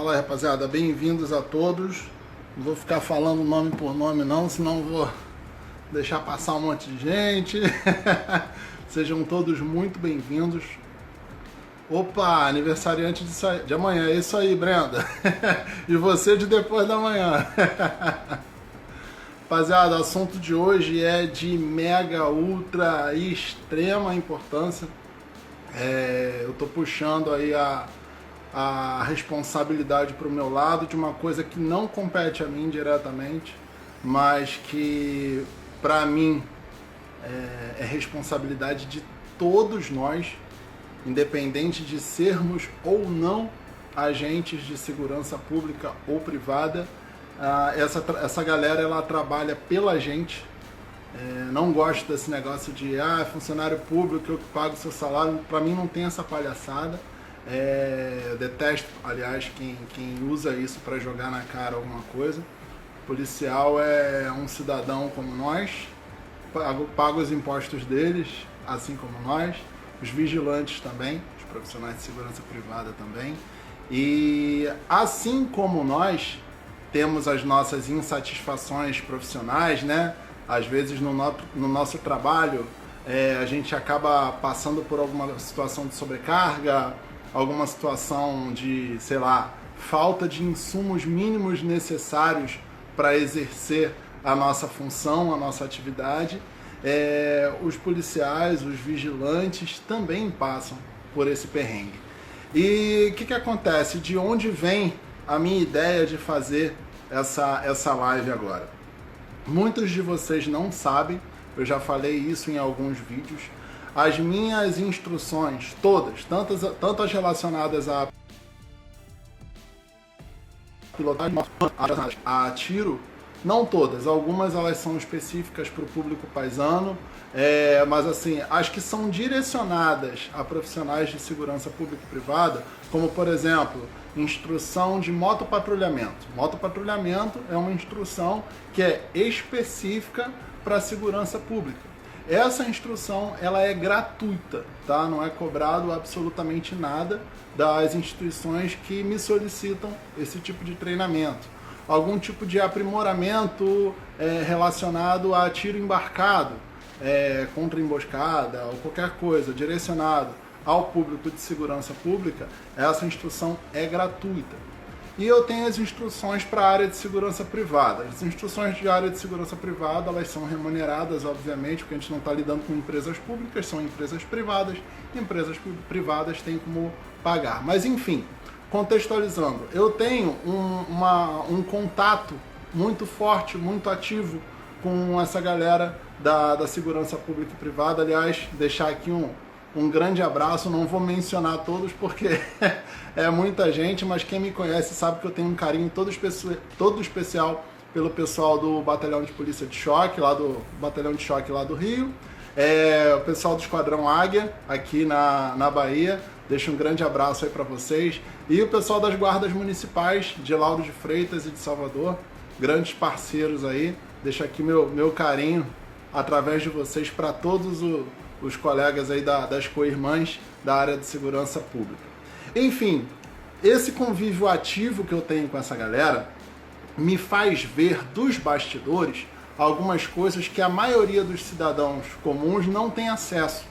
Fala aí, rapaziada, bem-vindos a todos. Não vou ficar falando nome por nome não, senão vou deixar passar um monte de gente. Sejam todos muito bem-vindos. Opa, aniversariante de amanhã, é isso aí, Brenda. E você de depois da manhã. Rapaziada, o assunto de hoje é de mega, ultra e extrema importância. Eu tô puxando aí a responsabilidade para o meu lado de uma coisa que não compete a mim diretamente, mas que para mim é responsabilidade de todos nós, independente de sermos ou não agentes de segurança pública ou privada. Essa galera, ela trabalha pela gente. Não gosto desse negócio de funcionário público, eu que pago o seu salário. Para mim não tem essa palhaçada. Detesto, aliás, quem usa isso para jogar na cara alguma coisa. O policial é um cidadão como nós, paga os impostos deles, assim como nós. Os vigilantes também, os profissionais de segurança privada também. E assim como nós temos as nossas insatisfações profissionais, né? Às vezes no nosso trabalho a gente acaba passando por alguma situação de sobrecarga, alguma situação de, sei lá, falta de insumos mínimos necessários para exercer a nossa função, a nossa atividade. Os policiais, os vigilantes também passam por esse perrengue. E o que acontece? De onde vem a minha ideia de fazer essa live agora? Muitos de vocês não sabem, eu já falei isso em alguns vídeos. As minhas instruções, todas, tanto as relacionadas a pilotagem, a tiro, não todas, algumas elas são específicas para o público paisano, mas assim, as que são direcionadas a profissionais de segurança pública e privada, como por exemplo, instrução de motopatrulhamento. Motopatrulhamento é uma instrução que é específica para a segurança pública. Essa instrução, ela é gratuita, tá? Não é cobrado absolutamente nada das instituições que me solicitam esse tipo de treinamento. Algum tipo de aprimoramento relacionado a tiro embarcado, contra emboscada ou qualquer coisa direcionado ao público de segurança pública, essa instrução é gratuita. E eu tenho as instruções para a área de segurança privada. As instruções de área de segurança privada, elas são remuneradas, obviamente, porque a gente não está lidando com empresas públicas, são empresas privadas. Empresas privadas têm como pagar. Mas, enfim, contextualizando, eu tenho um contato muito forte, muito ativo com essa galera da segurança pública e privada. Aliás, deixar aqui um grande abraço, não vou mencionar todos porque é muita gente, mas quem me conhece sabe que eu tenho um carinho todo especial pelo pessoal do Batalhão de Polícia de Choque, lá do Batalhão de Choque lá do Rio, o pessoal do Esquadrão Águia, aqui na Bahia, deixo um grande abraço aí para vocês, e o pessoal das guardas municipais de Lauro de Freitas e de Salvador, grandes parceiros aí, deixo aqui meu carinho através de vocês para todos os colegas aí das co-irmãs da área de segurança pública. Enfim, esse convívio ativo que eu tenho com essa galera me faz ver dos bastidores algumas coisas que a maioria dos cidadãos comuns não tem acesso.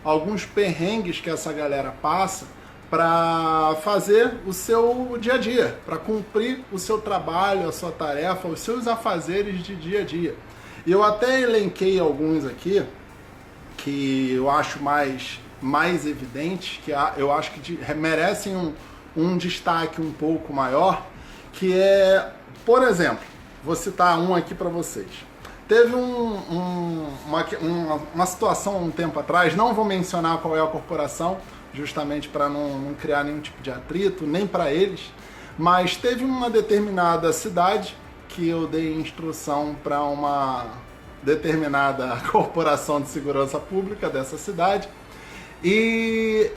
Alguns perrengues que essa galera passa para fazer o seu dia a dia, para cumprir o seu trabalho, a sua tarefa, os seus afazeres de dia a dia. Eu até elenquei alguns aqui que eu acho mais evidentes, que eu acho que merecem um destaque um pouco maior, que por exemplo, vou citar um aqui para vocês. Teve uma situação um tempo atrás, não vou mencionar qual é a corporação, justamente para não criar nenhum tipo de atrito, nem para eles, mas teve uma determinada cidade que eu dei instrução para uma determinada corporação de segurança pública dessa cidade, e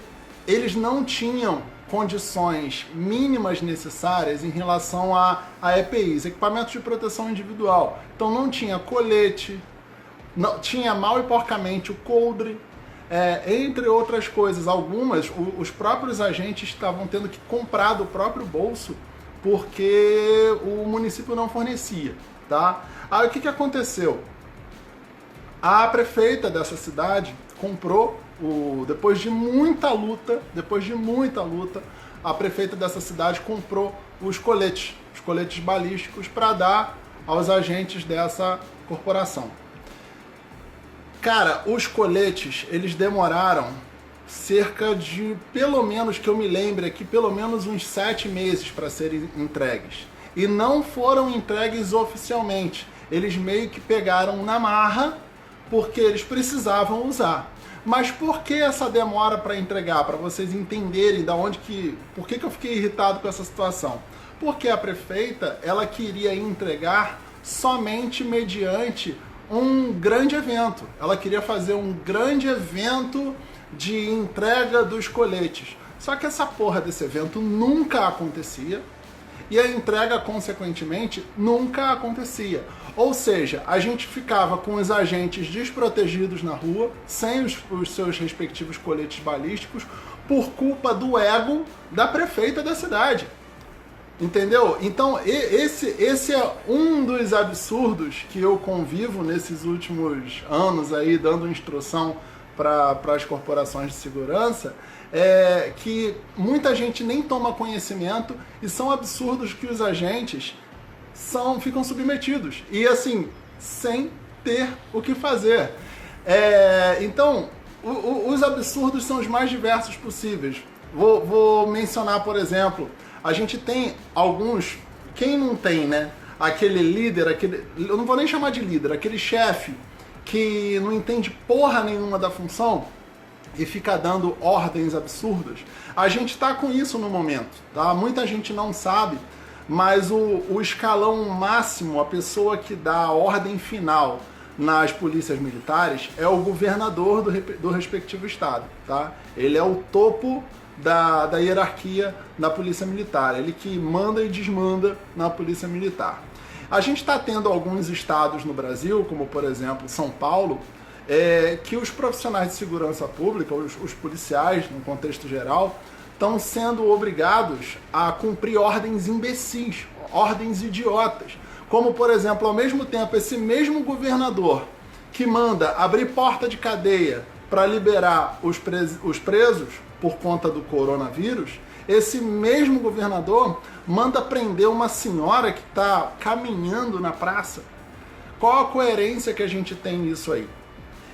eles não tinham condições mínimas necessárias em relação a EPIs, equipamentos de proteção individual. Então não tinha colete, não tinha mal e porcamente o coldre, entre outras coisas. Algumas, os próprios agentes estavam tendo que comprar do próprio bolso porque o município não fornecia, tá? Aí o que aconteceu? A prefeita dessa cidade comprou, depois de muita luta, a prefeita dessa cidade comprou os coletes balísticos para dar aos agentes dessa corporação. Cara, os coletes, eles demoraram cerca de, pelo menos que eu me lembre aqui, pelo menos uns 7 meses para serem entregues. E não foram entregues oficialmente. Eles meio que pegaram na marra, porque eles precisavam usar. Mas por que essa demora para entregar? Para vocês entenderem por que eu fiquei irritado com essa situação. Porque a prefeita, ela queria entregar somente mediante um grande evento. Ela queria fazer um grande evento de entrega dos coletes. Só que essa porra desse evento nunca acontecia e a entrega, consequentemente, nunca acontecia. Ou seja, a gente ficava com os agentes desprotegidos na rua, sem os seus respectivos coletes balísticos, por culpa do ego da prefeita da cidade. Entendeu? Então, esse é um dos absurdos que eu convivo nesses últimos anos aí, dando instrução para as corporações de segurança, que muita gente nem toma conhecimento e são absurdos que os agentes ficam submetidos. E assim, sem ter o que fazer. Então, os absurdos são os mais diversos possíveis. Vou mencionar, por exemplo, a gente tem alguns, quem não tem, né? Aquele líder, eu não vou nem chamar de líder, aquele chefe que não entende porra nenhuma da função e fica dando ordens absurdas. A gente tá com isso no momento, tá? Muita gente não sabe, mas o escalão máximo, a pessoa que dá a ordem final nas polícias militares é o governador do respectivo estado, tá? Ele é o topo da hierarquia da polícia militar, ele que manda e desmanda na polícia militar. A gente está tendo alguns estados no Brasil, como por exemplo São Paulo, que os profissionais de segurança pública, os policiais no contexto geral, estão sendo obrigados a cumprir ordens imbecis, ordens idiotas. Como por exemplo, ao mesmo tempo, esse mesmo governador que manda abrir porta de cadeia para liberar os presos por conta do coronavírus, esse mesmo governador manda prender uma senhora que está caminhando na praça. Qual a coerência que a gente tem nisso aí?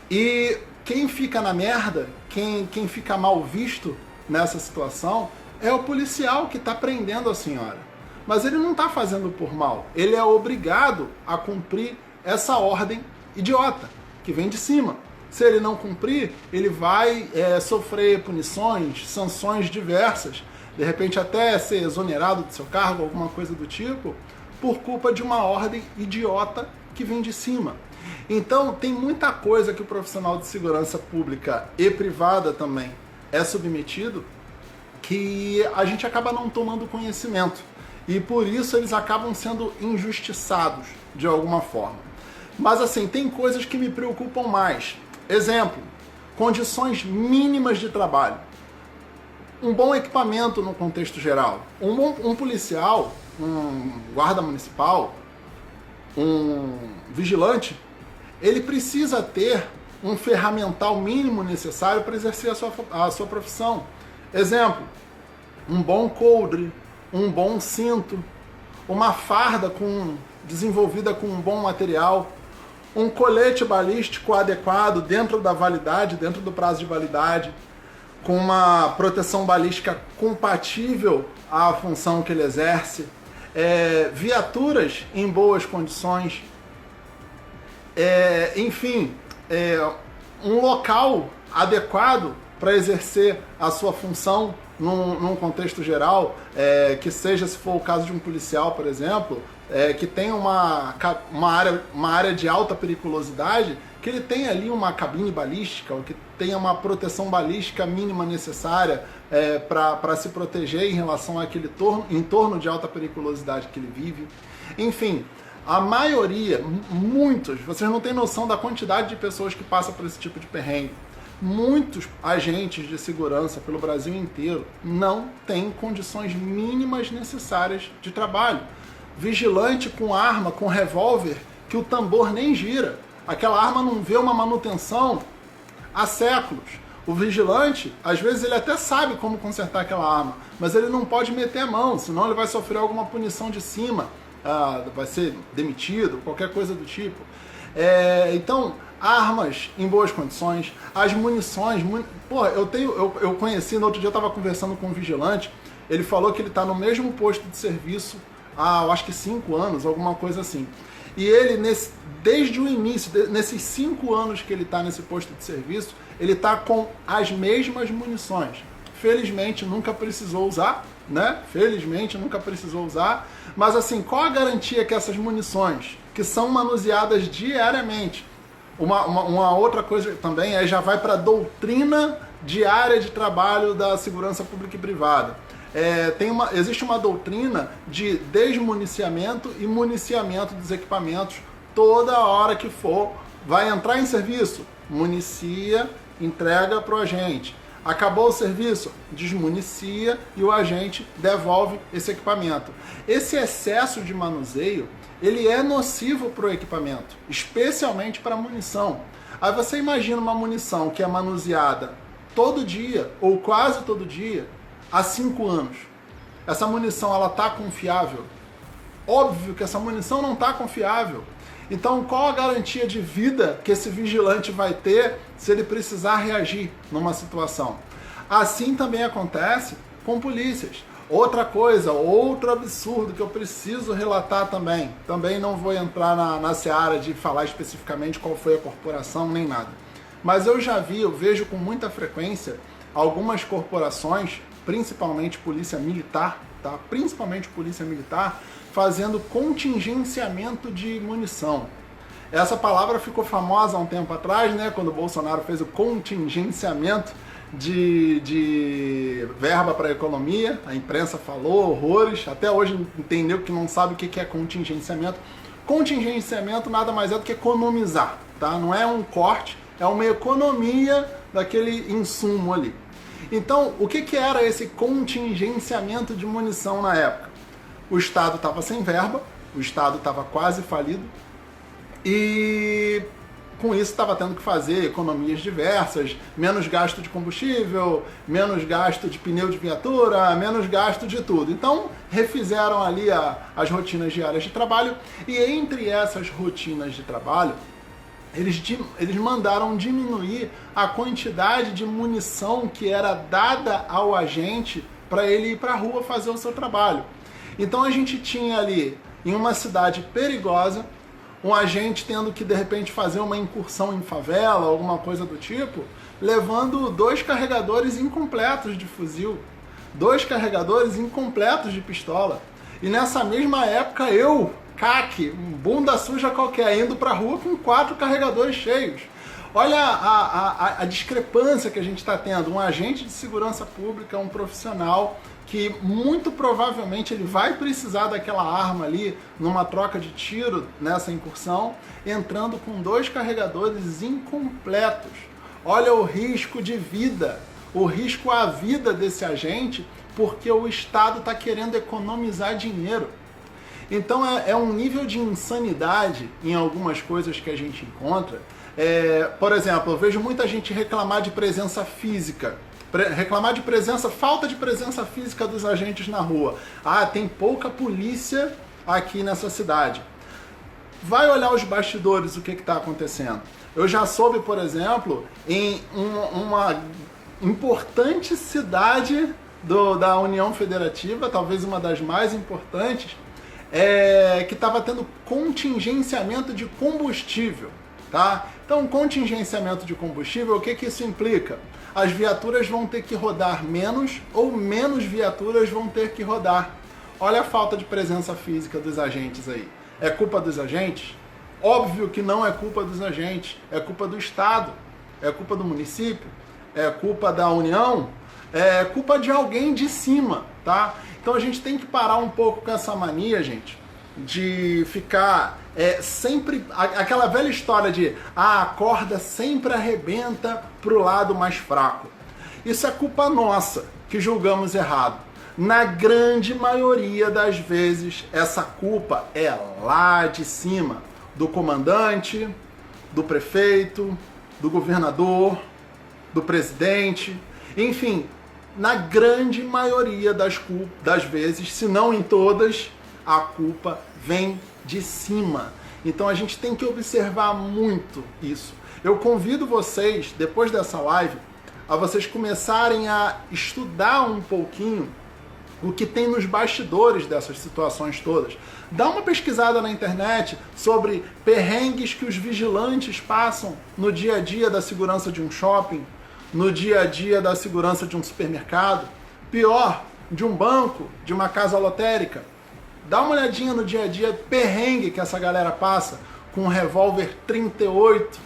E quem fica na merda, quem fica mal visto nessa situação, é o policial que está prendendo a senhora. Mas ele não está fazendo por mal, ele é obrigado a cumprir essa ordem idiota, que vem de cima. Se ele não cumprir, ele vai sofrer punições, sanções diversas, de repente até ser exonerado do seu cargo, alguma coisa do tipo, por culpa de uma ordem idiota que vem de cima. Então tem muita coisa que o profissional de segurança pública e privada também é submetido, que a gente acaba não tomando conhecimento. E por isso eles acabam sendo injustiçados de alguma forma. Mas assim, tem coisas que me preocupam mais. Exemplo, condições mínimas de trabalho. Um bom equipamento no contexto geral. Um policial, um guarda municipal, um vigilante, ele precisa ter um ferramental mínimo necessário para exercer a sua profissão. Exemplo, um bom coldre, um bom cinto, uma farda desenvolvida com um bom material, um colete balístico adequado dentro da validade, dentro do prazo de validade, com uma proteção balística compatível à função que ele exerce, viaturas em boas condições, enfim, um local adequado para exercer a sua função num contexto geral, que seja, se for o caso de um policial, por exemplo, que tem uma área de alta periculosidade, que ele tenha ali uma cabine balística, ou que tenha uma proteção balística mínima necessária para se proteger em relação àquele entorno de alta periculosidade que ele vive. Enfim, a maioria, muitos, vocês não têm noção da quantidade de pessoas que passam por esse tipo de perrengue. muitos agentes de segurança pelo Brasil inteiro não têm condições mínimas necessárias de trabalho. Vigilante com arma, com revólver, que o tambor nem gira. Aquela arma não vê uma manutenção há séculos. O vigilante, às vezes, ele até sabe como consertar aquela arma, mas ele não pode meter a mão, senão ele vai sofrer alguma punição de cima, vai ser demitido, qualquer coisa do tipo. Então, armas em boas condições, as munições... eu conheci, no outro dia eu estava conversando com um vigilante, ele falou que ele está no mesmo posto de serviço há, eu acho que 5 anos, alguma coisa assim. E ele, desde o início, nesses 5 anos que ele está nesse posto de serviço, ele está com as mesmas munições. Felizmente nunca precisou usar, né? Felizmente nunca precisou usar. Mas assim, qual a garantia que essas munições, que são manuseadas diariamente, uma outra coisa também já vai para a doutrina diária de trabalho da segurança pública e privada. Existe uma doutrina de desmuniciamento e municiamento dos equipamentos toda hora que for. Vai entrar em serviço, municia, entrega para o agente. Acabou o serviço, desmunicia e o agente devolve esse equipamento. Esse excesso de manuseio, ele é nocivo para o equipamento, especialmente para a munição. Aí você imagina uma munição que é manuseada todo dia, ou quase todo dia, há 5 anos. Essa munição, ela está confiável? Óbvio que essa munição não está confiável. Então, qual a garantia de vida que esse vigilante vai ter se ele precisar reagir numa situação? Assim também acontece com polícias. Outra coisa, outro absurdo que eu preciso relatar também. Também não vou entrar na seara de falar especificamente qual foi a corporação, nem nada. Mas eu vejo com muita frequência algumas corporações, principalmente polícia militar, tá? Principalmente polícia militar, fazendo contingenciamento de munição. Essa palavra ficou famosa há um tempo atrás, né? Quando o Bolsonaro fez o contingenciamento de verba para a economia. A imprensa falou horrores, até hoje entendeu que não sabe o que é contingenciamento. Contingenciamento nada mais é do que economizar, tá? Não é um corte, é uma economia daquele insumo ali. Então, o que era esse contingenciamento de munição na época? O Estado estava sem verba, o Estado estava quase falido e com isso estava tendo que fazer economias diversas, menos gasto de combustível, menos gasto de pneu de viatura, menos gasto de tudo. Então, refizeram ali as rotinas diárias de trabalho e entre essas rotinas de trabalho, eles mandaram diminuir a quantidade de munição que era dada ao agente para ele ir para a rua fazer o seu trabalho. Então a gente tinha ali, em uma cidade perigosa, um agente tendo que de repente fazer uma incursão em favela, alguma coisa do tipo, levando 2 carregadores incompletos de fuzil, 2 carregadores incompletos de pistola. E nessa mesma época eu, CAC, bunda suja qualquer, indo pra rua com 4 carregadores cheios. Olha a discrepância que a gente está tendo. Um agente de segurança pública, um profissional que muito provavelmente ele vai precisar daquela arma ali numa troca de tiro nessa incursão, entrando com 2 carregadores incompletos. Olha o risco de vida, o risco à vida desse agente, porque o Estado está querendo economizar dinheiro. Então é um nível de insanidade em algumas coisas que a gente encontra. Por exemplo, eu vejo muita gente reclamar de presença física, falta de presença física dos agentes na rua. Tem pouca polícia aqui nessa cidade. Vai olhar os bastidores, o que está acontecendo. Eu já soube, por exemplo, em uma importante cidade da União Federativa, talvez uma das mais importantes, que estava tendo contingenciamento de combustível, tá? Então, contingenciamento de combustível, o que isso implica? As viaturas vão ter que rodar menos ou menos viaturas vão ter que rodar. Olha a falta de presença física dos agentes aí. É culpa dos agentes? Óbvio que não é culpa dos agentes, é culpa do Estado, é culpa do município, é culpa da União, é culpa de alguém de cima, tá? Então a gente tem que parar um pouco com essa mania, gente, de ficar sempre aquela velha história de a corda sempre arrebenta pro lado mais fraco. Isso é culpa nossa, que julgamos errado. Na grande maioria das vezes, essa culpa é lá de cima, do comandante, do prefeito, do governador, do presidente, enfim, na grande maioria das vezes, se não em todas, a culpa vem de cima. Então a gente tem que observar muito isso. Eu convido vocês, depois dessa live, a vocês começarem a estudar um pouquinho o que tem nos bastidores dessas situações todas. Dá uma pesquisada na internet sobre perrengues que os vigilantes passam no dia a dia da segurança de um shopping, no dia a dia da segurança de um supermercado, pior, de um banco, de uma casa lotérica. Dá uma olhadinha no dia a dia, perrengue que essa galera passa, com um revólver 38,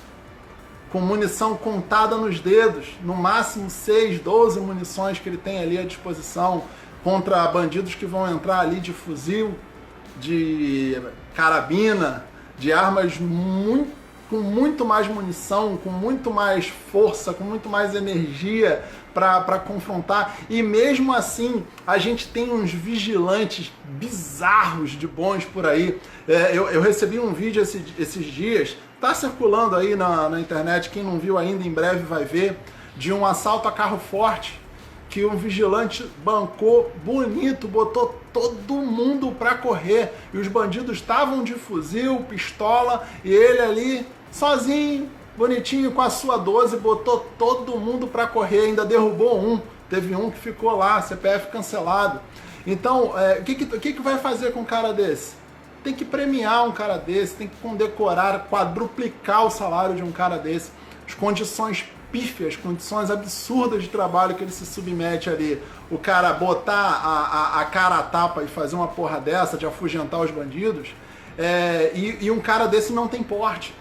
com munição contada nos dedos, no máximo 6, 12 munições que ele tem ali à disposição, contra bandidos que vão entrar ali de fuzil, de carabina, de armas com muito mais munição, com muito mais força, com muito mais energia para confrontar. E mesmo assim, a gente tem uns vigilantes bizarros de bons por aí. Eu recebi um vídeo esses dias, tá circulando aí na internet, quem não viu ainda, em breve vai ver, de um assalto a carro forte, que um vigilante bancou bonito, botou todo mundo para correr, e os bandidos estavam de fuzil, pistola, e ele ali sozinho, bonitinho, com a sua 12, botou todo mundo para correr, ainda derrubou um, teve um que ficou lá, CPF cancelado. Então, o que vai fazer com um cara desse? Tem que premiar um cara desse, tem que condecorar, quadruplicar o salário de um cara desse, as condições pífias, condições absurdas de trabalho que ele se submete ali, o cara botar a cara a tapa e fazer uma porra dessa, de afugentar os bandidos, e um cara desse não tem porte.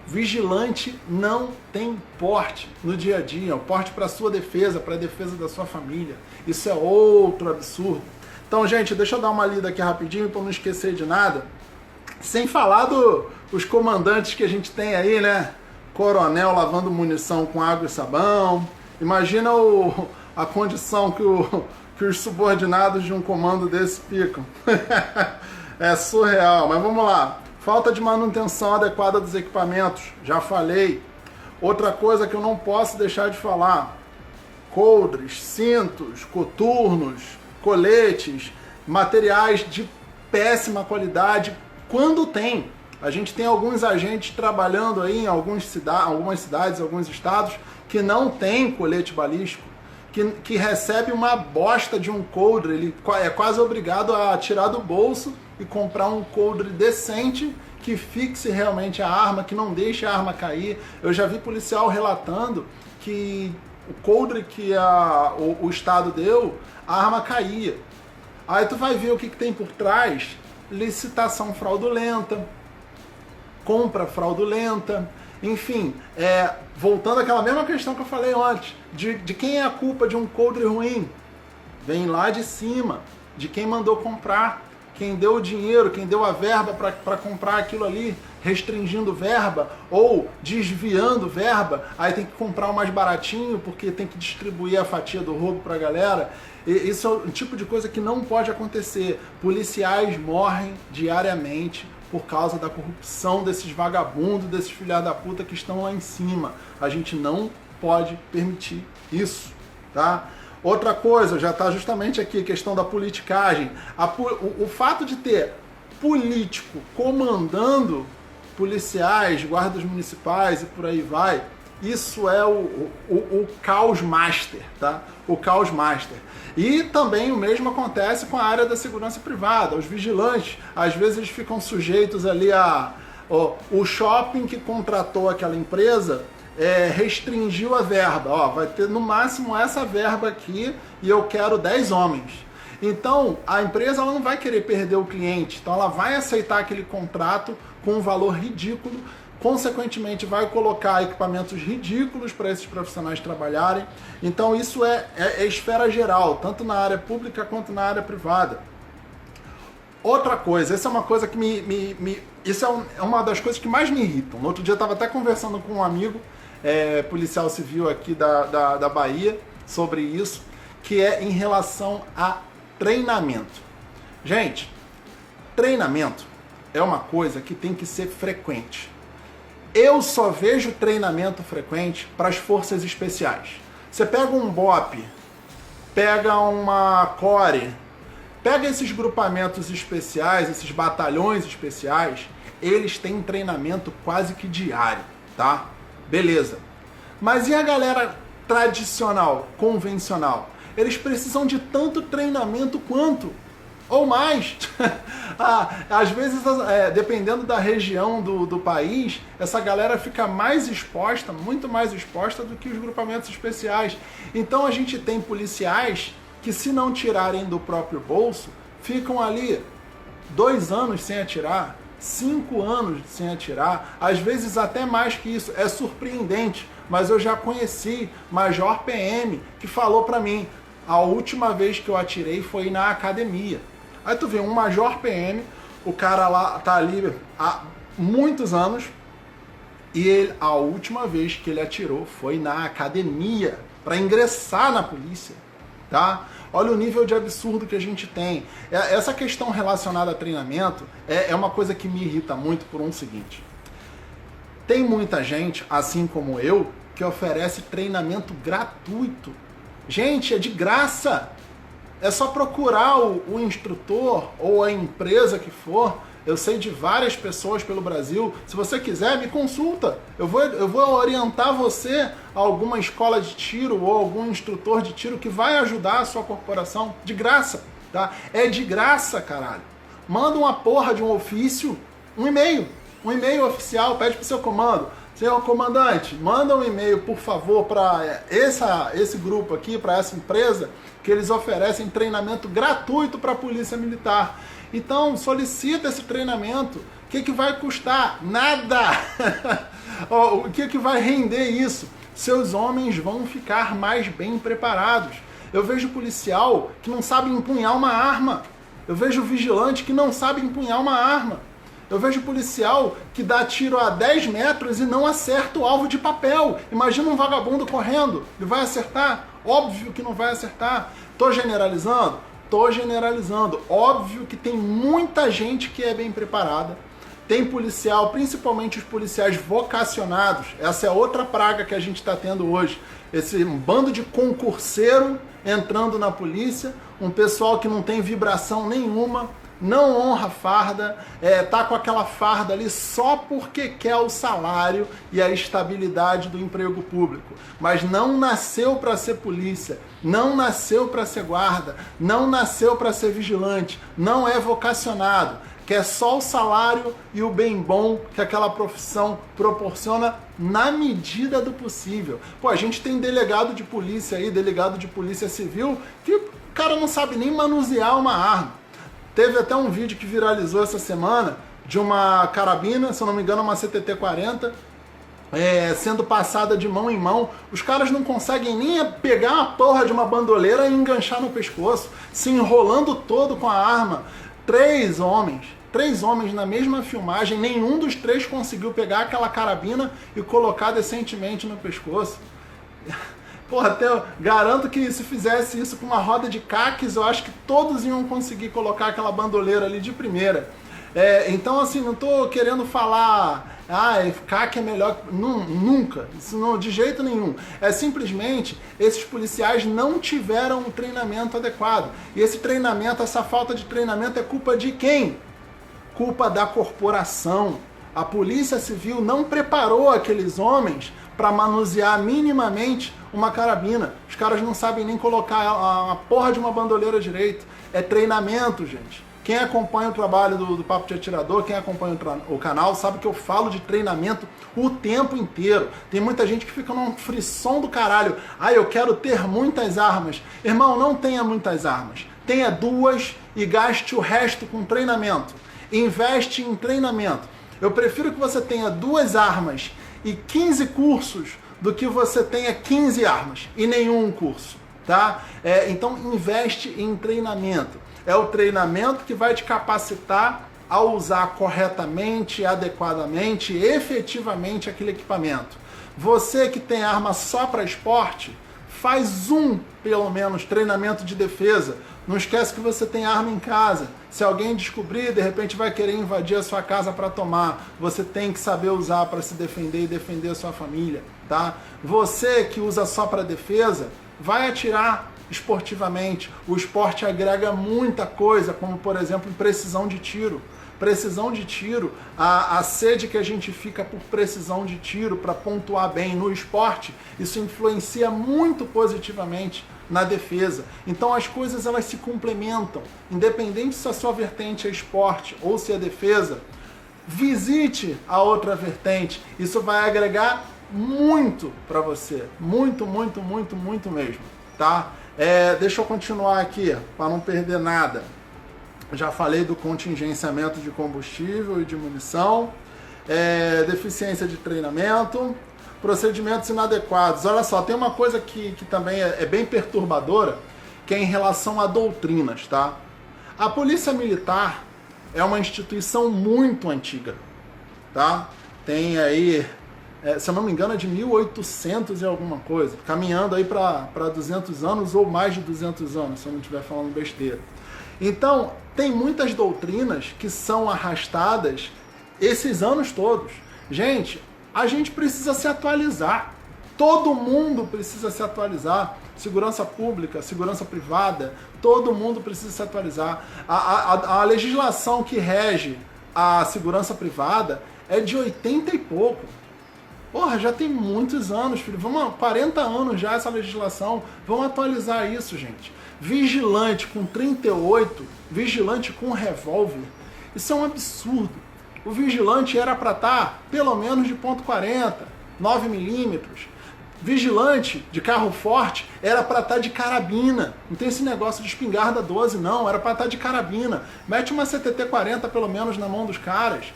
Vigilante não tem porte no dia a dia, porte para sua defesa, para a defesa da sua família. Isso é outro absurdo. Então, gente, deixa eu dar uma lida aqui rapidinho para não esquecer de nada. Sem falar dos comandantes que a gente tem aí, né? Coronel lavando munição com água e sabão. Imagina a condição que os subordinados de um comando desse ficam. É surreal, mas vamos lá. Falta de manutenção adequada dos equipamentos, já falei. Outra coisa que eu não posso deixar de falar: coldres, cintos, coturnos, coletes, materiais de péssima qualidade, quando tem. A gente tem alguns agentes trabalhando aí em algumas cidades, alguns estados, que não tem colete balístico, que recebe uma bosta de um coldre, ele é quase obrigado a tirar do bolso e comprar um coldre decente que fixe realmente a arma, que não deixe a arma cair. Eu já vi policial relatando que o coldre que o Estado deu, a arma caía. Aí tu vai ver o que tem por trás: licitação fraudulenta, compra fraudulenta, enfim, voltando àquela mesma questão que eu falei antes, de quem é a culpa de um coldre ruim? Vem lá de cima, de quem mandou comprar, quem deu o dinheiro, quem deu a verba para comprar aquilo ali, restringindo verba ou desviando verba, aí tem que comprar o mais baratinho porque tem que distribuir a fatia do roubo para a galera. Isso é o tipo de coisa que não pode acontecer. Policiais morrem diariamente por causa da corrupção desses vagabundos, desses filhos da puta que estão lá em cima. A gente não pode permitir isso, tá? Outra coisa, já está justamente aqui, a questão da politicagem. O fato de ter político comandando policiais, guardas municipais e por aí vai, isso é o caos master, tá? O caos master. E também o mesmo acontece com a área da segurança privada. Os vigilantes, às vezes eles ficam sujeitos ali o shopping que contratou aquela empresa restringiu a verba. Vai ter no máximo essa verba aqui e eu quero 10 homens. Então, a empresa ela não vai querer perder o cliente. Então, ela vai aceitar aquele contrato com um valor ridículo. Consequentemente, vai colocar equipamentos ridículos para esses profissionais trabalharem. Então, isso é esfera geral, tanto na área pública quanto na área privada. Outra coisa, essa é uma coisa que isso é uma das coisas que mais me irritam. No outro dia eu estava até conversando com um amigo, policial civil aqui da Bahia, sobre isso, que é em relação a treinamento. Gente, treinamento é uma coisa que tem que ser frequente. Eu só vejo treinamento frequente para as forças especiais. Você pega um BOP, pega uma CORE, pega esses grupamentos especiais, esses batalhões especiais, eles têm treinamento quase que diário, tá? Beleza. Mas e a galera tradicional, convencional? Eles precisam de tanto treinamento quanto, ou mais. Às vezes, dependendo da região do país, essa galera fica mais exposta, muito mais exposta do que os grupamentos especiais. Então a gente tem policiais que, se não tirarem do próprio bolso, ficam ali 2 anos sem atirar, 5 anos sem atirar, às vezes até mais que isso. É surpreendente, mas eu já conheci Major PM que falou pra mim: a última vez que eu atirei foi na academia. Aí tu vê um Major PM, o cara lá tá ali há muitos anos, e a última vez que ele atirou foi na academia, para ingressar na polícia, tá? Olha o nível de absurdo que a gente tem. Essa questão relacionada a treinamento é uma coisa que me irrita muito por um seguinte. Tem muita gente, assim como eu, que oferece treinamento gratuito. Gente, é de graça. É só procurar o instrutor ou a empresa que for. Eu sei de várias pessoas pelo Brasil. Se você quiser, me consulta. Eu vou orientar você a alguma escola de tiro ou algum instrutor de tiro que vai ajudar a sua corporação de graça, tá? É de graça, caralho. Manda uma porra de um ofício, um e-mail oficial, pede pro seu comando: senhor comandante, manda um e-mail, por favor, para esse grupo aqui, para essa empresa, que eles oferecem treinamento gratuito para a Polícia Militar. Então, solicita esse treinamento. O que vai custar? Nada! O que vai render isso? Seus homens vão ficar mais bem preparados. Eu vejo policial que não sabe empunhar uma arma. Eu vejo vigilante que não sabe empunhar uma arma. Eu vejo policial que dá tiro a 10 metros e não acerta o alvo de papel. Imagina um vagabundo correndo. Ele vai acertar? Óbvio que não vai acertar. Tô generalizando? Tô generalizando. Óbvio que tem muita gente que é bem preparada. Tem policial, principalmente os policiais vocacionados. Essa é outra praga que a gente está tendo hoje. Esse bando de concurseiro entrando na polícia. Um pessoal que não tem vibração nenhuma, não honra farda, tá com aquela farda ali só porque quer o salário e a estabilidade do emprego público, mas não nasceu para ser polícia, não nasceu para ser guarda, não nasceu para ser vigilante, não é vocacionado, quer só o salário e o bem bom que aquela profissão proporciona na medida do possível. Pô, a gente tem delegado de polícia aí, delegado de polícia civil, que o cara não sabe nem manusear uma arma. Teve até um vídeo que viralizou essa semana de uma carabina, se eu não me engano, uma CTT-40, sendo passada de mão em mão. Os caras não conseguem nem pegar a porra de uma bandoleira e enganchar no pescoço, se enrolando todo com a arma. 3 homens na mesma filmagem, nenhum dos 3 conseguiu pegar aquela carabina e colocar decentemente no pescoço. Porra, até eu garanto que se fizesse isso com uma roda de caques, eu acho que todos iam conseguir colocar aquela bandoleira ali de primeira. Então, assim, não tô querendo falar, caque é melhor. Nunca, isso não, de jeito nenhum. É simplesmente, esses policiais não tiveram um treinamento adequado. E esse treinamento, essa falta de treinamento é culpa de quem? Culpa da corporação. A Polícia Civil não preparou aqueles homens para manusear minimamente uma carabina. Os caras não sabem nem colocar a porra de uma bandoleira direito. É treinamento, gente. Quem acompanha o trabalho do Papo de Atirador, quem acompanha o canal, sabe que eu falo de treinamento o tempo inteiro. Tem muita gente que fica num frisson do caralho. Eu quero ter muitas armas. Irmão, não tenha muitas armas. Tenha 2 e gaste o resto com treinamento. Investe em treinamento. Eu prefiro que você tenha 2 armas e 15 cursos do que você tenha 15 armas e nenhum curso, tá? Então investe em treinamento. É o treinamento que vai te capacitar a usar corretamente, adequadamente, efetivamente aquele equipamento. Você que tem arma só para esporte, faz pelo menos, treinamento de defesa. Não esquece que você tem arma em casa. Se alguém descobrir, de repente vai querer invadir a sua casa para tomar. Você tem que saber usar para se defender e defender a sua família, tá? Você que usa só para defesa, vai atirar esportivamente. O esporte agrega muita coisa, como por exemplo precisão de tiro. Precisão de tiro, a sede que a gente fica por precisão de tiro para pontuar bem no esporte, isso influencia muito positivamente na defesa. Então as coisas elas se complementam, independente se a sua vertente é esporte ou se é defesa, visite a outra vertente, isso vai agregar muito para você, muito mesmo, tá? Deixa eu continuar aqui, para não perder nada. Já falei do contingenciamento de combustível e de munição, deficiência de treinamento, procedimentos inadequados. Olha só, tem uma coisa que também é bem perturbadora, que é em relação a doutrinas, tá? A Polícia Militar é uma instituição muito antiga, tá? Tem aí, se eu não me engano, é de 1800 e alguma coisa, caminhando aí para 200 anos ou mais de 200 anos, se eu não estiver falando besteira. Então, tem muitas doutrinas que são arrastadas esses anos todos. Gente, a gente precisa se atualizar. Todo mundo precisa se atualizar. Segurança pública, segurança privada, todo mundo precisa se atualizar. A legislação que rege a segurança privada é de 80 e pouco. Porra, já tem muitos anos, filho. 40 anos já essa legislação. Vamos atualizar isso, gente. Vigilante com 38, vigilante com revólver. Isso é um absurdo. O vigilante era para estar pelo menos de .40, 9mm. Vigilante de carro forte era para estar de carabina. Não tem esse negócio de espingarda 12, não. Era para estar de carabina. Mete uma CTT-40 pelo menos na mão dos caras.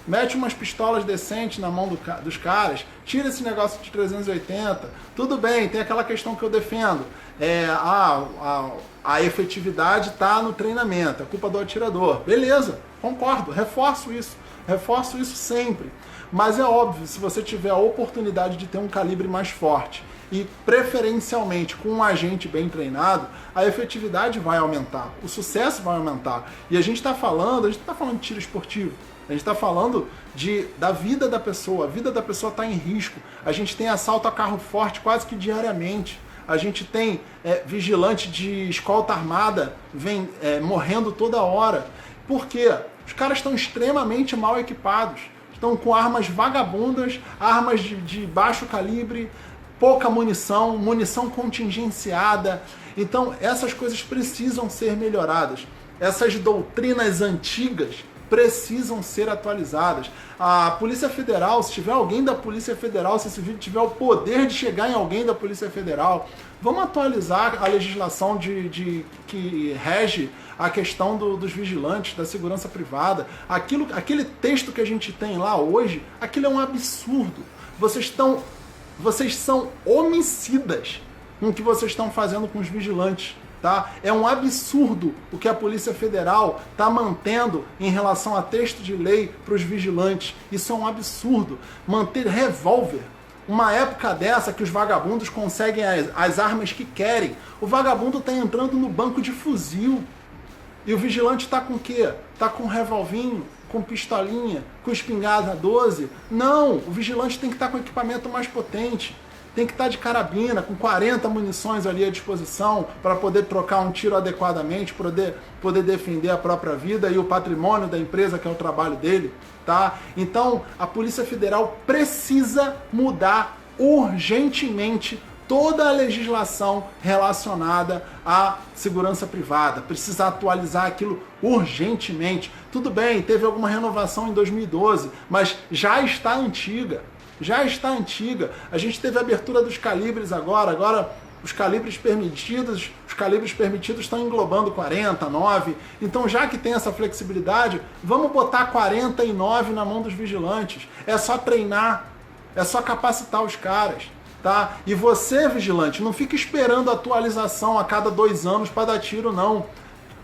Mete umas pistolas decentes na mão dos caras. Tira esse negócio de 380. Tudo bem, tem aquela questão que eu defendo. A efetividade está no treinamento. É culpa do atirador. Beleza, concordo. Reforço isso sempre. Mas é óbvio, se você tiver a oportunidade de ter um calibre mais forte e preferencialmente com um agente bem treinado, a efetividade vai aumentar, o sucesso vai aumentar. E a gente está falando de tiro esportivo, a gente está falando da vida da pessoa, a vida da pessoa está em risco. A gente tem assalto a carro forte quase que diariamente. A gente tem vigilante de escolta armada morrendo toda hora. Por quê? Os caras estão extremamente mal equipados. Estão com armas vagabundas, armas de baixo calibre, pouca munição, munição contingenciada. Então, essas coisas precisam ser melhoradas. Essas doutrinas antigas precisam ser atualizadas. A Polícia Federal, se tiver alguém da Polícia Federal, se esse vídeo tiver o poder de chegar em alguém da Polícia Federal, vamos atualizar a legislação que rege a questão dos vigilantes, da segurança privada. Aquele texto que a gente tem lá hoje, aquilo é um absurdo. Vocês são homicidas com o que vocês estão fazendo com os vigilantes. Tá? É um absurdo o que a Polícia Federal está mantendo em relação a texto de lei para os vigilantes. Isso é um absurdo. Manter revólver. Uma época dessa que os vagabundos conseguem as armas que querem. O vagabundo está entrando no banco de fuzil. E o vigilante está com o quê? Está com revolvinho, com pistolinha, com espingarda 12? Não, o vigilante tem que estar com equipamento mais potente. Tem que estar de carabina, com 40 munições ali à disposição para poder trocar um tiro adequadamente, poder defender a própria vida e o patrimônio da empresa, que é o trabalho dele, tá? Então, a Polícia Federal precisa mudar urgentemente toda a legislação relacionada à segurança privada. Precisa atualizar aquilo urgentemente. Tudo bem, teve alguma renovação em 2012, mas já está antiga. Já está antiga. A gente teve a abertura dos calibres agora os calibres permitidos estão englobando 49. Então, já que tem essa flexibilidade, vamos botar 49 na mão dos vigilantes. É só treinar, é só capacitar os caras, tá? E você, vigilante, não fica esperando atualização a cada 2 anos para dar tiro, não.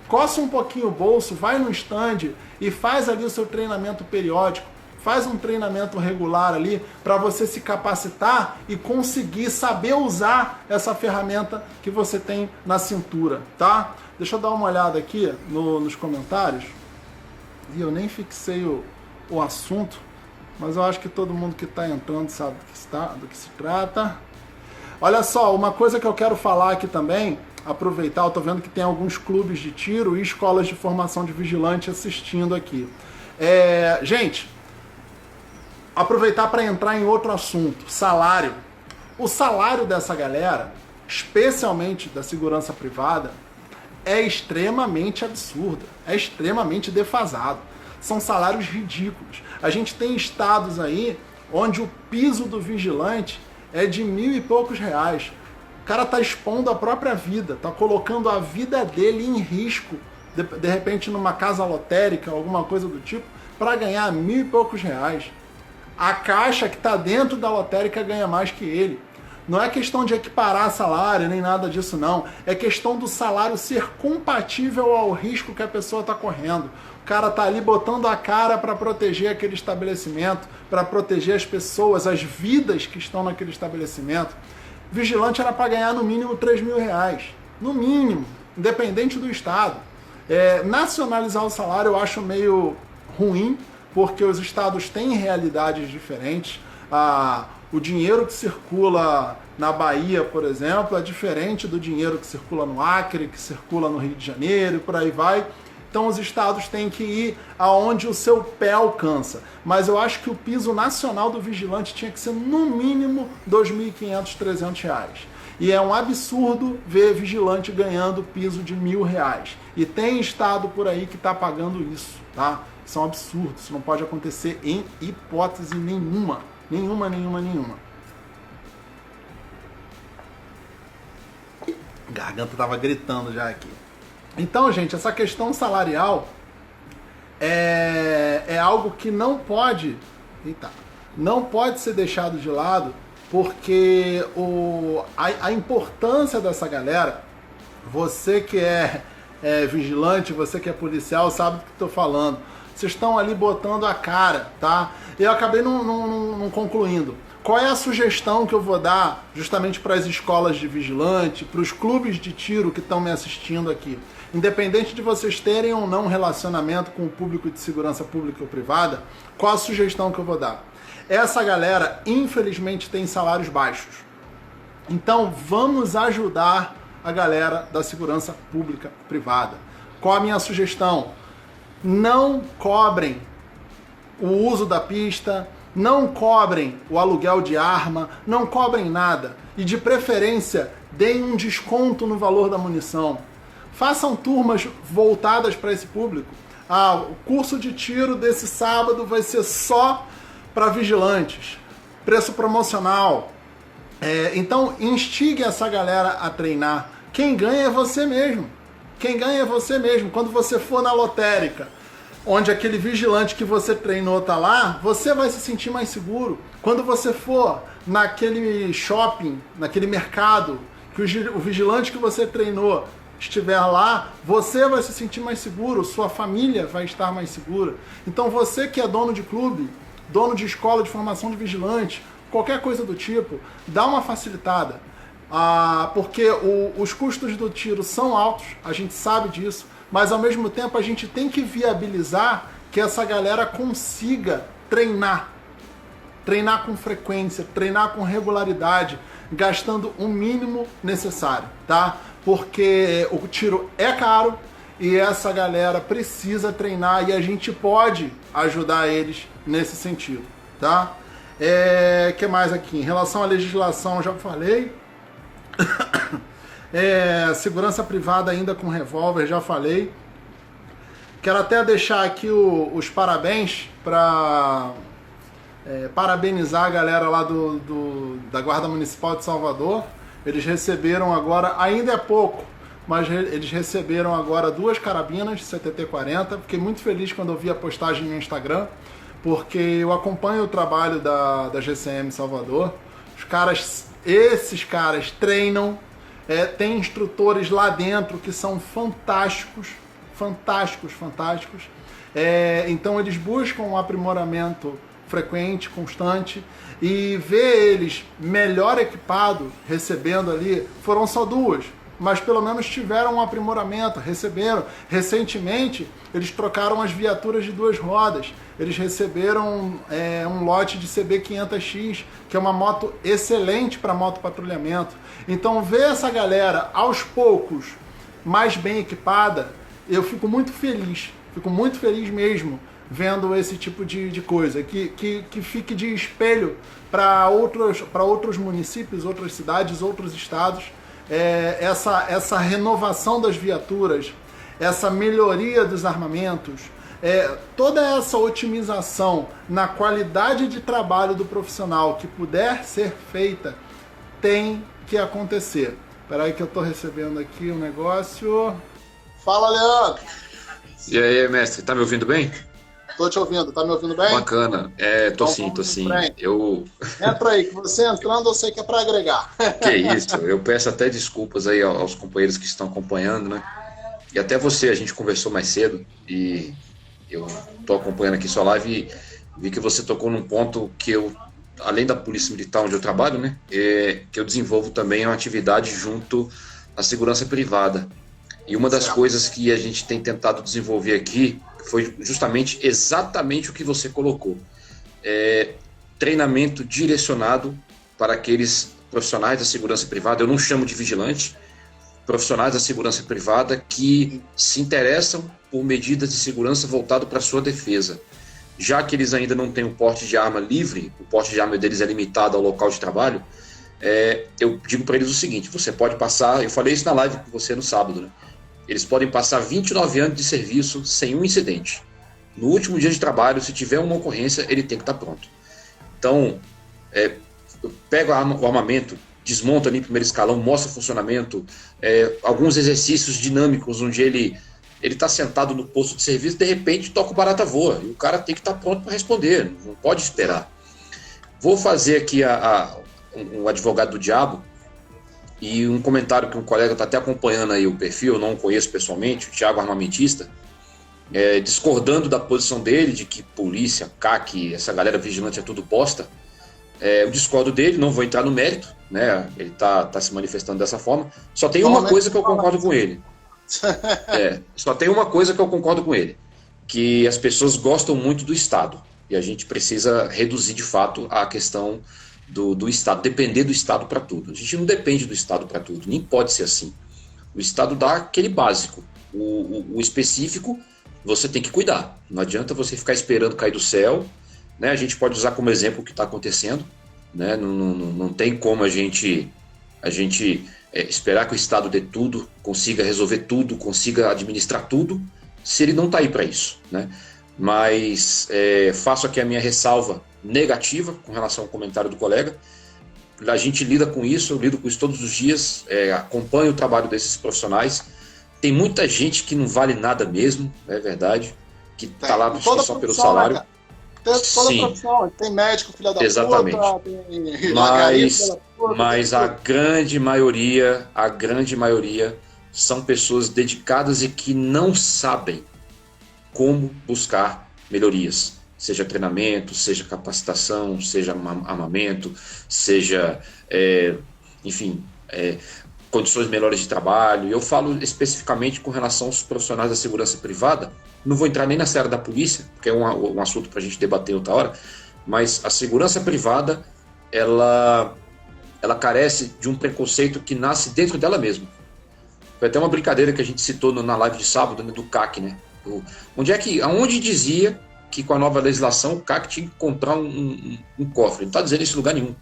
coça um pouquinho o bolso, vai no stand e faz ali o seu treinamento periódico, faz um treinamento regular ali para você se capacitar e conseguir saber usar essa ferramenta que você tem na cintura, tá? Deixa eu dar uma olhada aqui nos comentários. E eu nem fixei o assunto, mas eu acho que todo mundo que está entrando sabe do que se trata. Olha só, uma coisa que eu quero falar aqui também, aproveitar, eu tô vendo que tem alguns clubes de tiro e escolas de formação de vigilante assistindo aqui. Gente, aproveitar para entrar em outro assunto, salário. O salário dessa galera, especialmente da segurança privada, é extremamente absurdo, é extremamente defasado. São salários ridículos. A gente tem estados aí onde o piso do vigilante é de R$1.000 e poucos. O cara tá expondo a própria vida, tá colocando a vida dele em risco, de repente numa casa lotérica, alguma coisa do tipo, para ganhar R$1.000 e poucos. A caixa que tá dentro da lotérica ganha mais que ele. Não é questão de equiparar salário, nem nada disso não. É questão do salário ser compatível ao risco que a pessoa está correndo. O cara tá ali botando a cara para proteger aquele estabelecimento, para proteger as pessoas, as vidas que estão naquele estabelecimento. Vigilante era para ganhar no mínimo R$3.000. No mínimo, independente do estado. Nacionalizar o salário eu acho meio ruim, porque os estados têm realidades diferentes. O dinheiro que circula na Bahia, por exemplo, é diferente do dinheiro que circula no Acre, que circula no Rio de Janeiro e por aí vai. Então os estados têm que ir aonde o seu pé alcança. Mas eu acho que o piso nacional do vigilante tinha que ser no mínimo R$2.500, R$300. E é um absurdo ver vigilante ganhando piso de R$1.000. E tem estado por aí que está pagando isso, tá? Isso é um absurdo, isso não pode acontecer em hipótese nenhuma. Nenhuma. A garganta tava gritando já aqui. Então, gente, essa questão salarial é algo que não pode ser deixado de lado, porque a importância dessa galera, você que é vigilante, você que é policial, sabe do que estou falando. Vocês estão ali botando a cara, tá? Eu acabei não concluindo. Qual é a sugestão que eu vou dar justamente para as escolas de vigilante, para os clubes de tiro que estão me assistindo aqui? Independente de vocês terem ou não relacionamento com o público de segurança pública ou privada, qual a sugestão que eu vou dar? Essa galera, infelizmente, tem salários baixos. Então, vamos ajudar a galera da segurança pública privada. Qual a minha sugestão? Não cobrem o uso da pista, não cobrem o aluguel de arma, não cobrem nada. E de preferência, deem um desconto no valor da munição. Façam turmas voltadas para esse público. O curso de tiro desse sábado vai ser só para vigilantes. Preço promocional. Então, instigue essa galera a treinar. Quem ganha é você mesmo. Quem ganha é você mesmo. Quando você for na lotérica, onde aquele vigilante que você treinou tá lá, você vai se sentir mais seguro. Quando você for naquele shopping, naquele mercado, que o vigilante que você treinou estiver lá, você vai se sentir mais seguro, sua família vai estar mais segura. Então você que é dono de clube, dono de escola de formação de vigilante, qualquer coisa do tipo, dá uma facilitada. Porque os custos do tiro são altos, a gente sabe disso, mas ao mesmo tempo a gente tem que viabilizar que essa galera consiga treinar com frequência, treinar com regularidade, gastando o mínimo necessário, tá? Porque o tiro é caro e essa galera precisa treinar e a gente pode ajudar eles nesse sentido, tá? Que mais aqui? Em relação à legislação, já falei. Segurança privada ainda com revólver, já falei. Quero até deixar aqui os parabéns para parabenizar a galera lá da Guarda Municipal de Salvador. Eles receberam agora, ainda é pouco, mas eles receberam agora 2 carabinas CTT-40. Fiquei muito feliz quando eu vi a postagem no Instagram, porque eu acompanho o trabalho da GCM Salvador. Esses caras treinam, tem instrutores lá dentro que são fantásticos, fantásticos, fantásticos. Então eles buscam um aprimoramento frequente, constante, e ver eles melhor equipados, recebendo ali, foram só 2, mas pelo menos tiveram um aprimoramento, receberam. Recentemente, eles trocaram as viaturas de 2 rodas, eles receberam um lote de CB500X, que é uma moto excelente para motopatrulhamento. Então ver essa galera, aos poucos, mais bem equipada, eu fico muito feliz mesmo, vendo esse tipo de coisa, que fique de espelho para outros municípios, outras cidades, outros estados, essa renovação das viaturas, essa melhoria dos armamentos, toda essa otimização na qualidade de trabalho do profissional que puder ser feita, tem que acontecer. Espera aí que eu estou recebendo aqui um negócio. Fala, Leandro! E aí, mestre, tá me ouvindo bem? Tô te ouvindo, tá me ouvindo bem? Bacana, tô sim. Entra aí, que você entrando eu sei que é para agregar. Que isso, eu peço até desculpas aí aos companheiros que estão acompanhando, né? E até você, a gente conversou mais cedo e eu tô acompanhando aqui sua live e vi que você tocou num ponto que eu, além da Polícia Militar onde eu trabalho, né? Que eu desenvolvo também uma atividade junto à segurança privada. E uma das coisas que a gente tem tentado desenvolver aqui foi justamente exatamente o que você colocou. Treinamento direcionado para aqueles profissionais da segurança privada, eu não chamo de vigilante, profissionais da segurança privada que se interessam por medidas de segurança voltado para a sua defesa. Já que eles ainda não têm o porte de arma livre, o porte de arma deles é limitado ao local de trabalho, eu digo para eles o seguinte: você pode passar, eu falei isso na live com você no sábado, né? Eles podem passar 29 anos de serviço sem um incidente. No último dia de trabalho, se tiver uma ocorrência, ele tem que estar pronto. Então, eu pego o armamento, desmonto ali no primeiro escalão, mostro o funcionamento, alguns exercícios dinâmicos, onde ele está sentado no posto de serviço, de repente toca o barata voa, e o cara tem que estar pronto para responder, não pode esperar. Vou fazer aqui um advogado do diabo, e um comentário que um colega está até acompanhando aí o perfil, eu não o conheço pessoalmente, o Thiago Armamentista, discordando da posição dele, de que polícia, CAC, essa galera vigilante é tudo bosta. Eu discordo dele, não vou entrar no mérito, né? Ele tá se manifestando dessa forma. Só tem uma coisa que eu concordo com ele. Só tem uma coisa que eu concordo com ele, que as pessoas gostam muito do Estado, e a gente precisa reduzir de fato a questão do Estado, depender do Estado para tudo. A gente não depende do Estado para tudo, nem pode ser assim. O Estado dá aquele básico, o específico você tem que cuidar. Não adianta você ficar esperando cair do céu, né? A gente pode usar como exemplo o que está acontecendo, né? Não tem como a gente esperar que o Estado dê tudo, consiga resolver tudo, consiga administrar tudo, se ele não está aí para isso, né? Mas faço aqui a minha ressalva negativa com relação ao comentário do colega. A gente lida com isso, eu lido com isso todos os dias, acompanho o trabalho desses profissionais. Tem muita gente que não vale nada mesmo, é verdade, que está lá só pelo salário. Né, toda profissão, tem médico, filha da exatamente. Puta, tem mas a grande maioria são pessoas dedicadas e que não sabem como buscar melhorias, seja treinamento, seja capacitação, seja armamento, seja, condições melhores de trabalho. Eu falo especificamente com relação aos profissionais da segurança privada, não vou entrar nem na seara da polícia, porque é um assunto para a gente debater outra hora, mas a segurança privada, ela carece de um preconceito que nasce dentro dela mesma. Foi até uma brincadeira que a gente citou na live de sábado, né, do CAC, né? Aonde dizia que com a nova legislação o CAC tinha que comprar um cofre? Não está dizendo isso em lugar nenhum.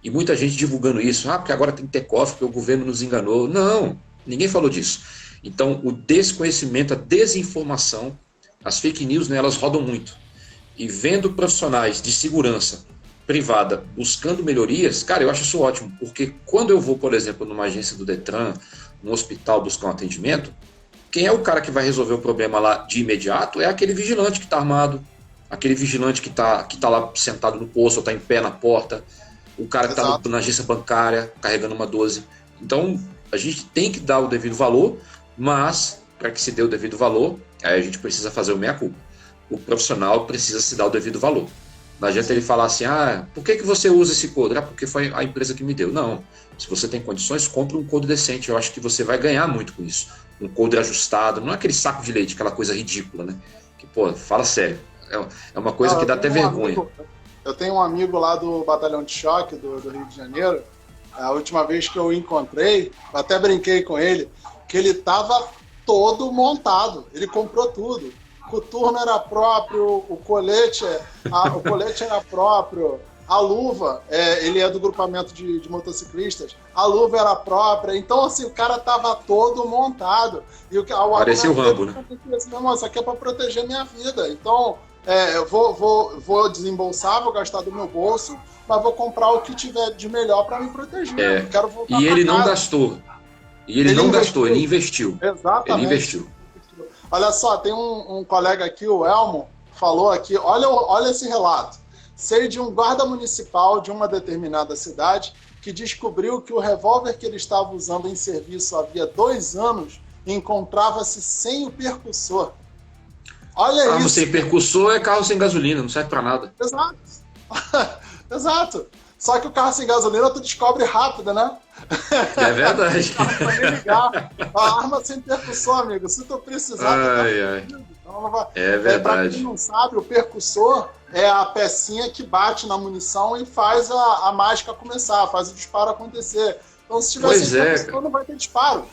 E muita gente divulgando isso, porque agora tem que ter cofre, porque o governo nos enganou. Não, ninguém falou disso. Então, o desconhecimento, a desinformação, as fake news, né, elas rodam muito. E vendo profissionais de segurança privada buscando melhorias, cara, eu acho isso ótimo, porque quando eu vou, por exemplo, numa agência do Detran, num hospital buscar um atendimento, quem é o cara que vai resolver o problema lá de imediato é aquele vigilante que está armado, aquele vigilante que tá lá sentado no posto, ou está em pé na porta, o cara que está na agência bancária carregando uma 12. Então, a gente tem que dar o devido valor, mas para que se dê o devido valor, aí a gente precisa fazer o meia-culpa. O profissional precisa se dar o devido valor. Não adianta ele falar assim, por que você usa esse coldre? Porque foi a empresa que me deu. Não. Se você tem condições, compre um coldre decente. Eu acho que você vai ganhar muito com isso. Um coldre ajustado, não é aquele saco de leite, aquela coisa ridícula, né? Que, fala sério. É uma coisa que dá até vergonha. Eu tenho um amigo lá do Batalhão de Choque, do Rio de Janeiro. A última vez que eu o encontrei, eu até brinquei com ele, que ele estava todo montado. Ele comprou tudo. O coturno era próprio, o colete era próprio, a luva, ele é do grupamento de motociclistas, a luva era própria. Então, assim, o cara tava todo montado. E parecia o Rambo, né? Isso aqui é para proteger minha vida. Então, eu vou desembolsar, vou gastar do meu bolso, mas vou comprar o que tiver de melhor para me proteger. Quero voltar e ele não gastou. E ele não gastou, ele investiu. Exatamente. Ele investiu. Olha só, tem um colega aqui, o Elmo, falou aqui, olha esse relato. Sei de um guarda municipal de uma determinada cidade que descobriu que o revólver que ele estava usando em serviço havia 2 anos encontrava-se sem o percussor. Olha carro isso. Sem percussor é carro sem gasolina, não serve pra nada. Exato. Exato. Só que o carro sem gasolina tu descobre rápido, né? É verdade. A arma sem percussor, amigo. Se tu precisar... É verdade. Pra quem não sabe, o percussor é a pecinha que bate na munição e faz a mágica começar, faz o disparo acontecer. Então, se tiver sem percussor, não vai ter disparo.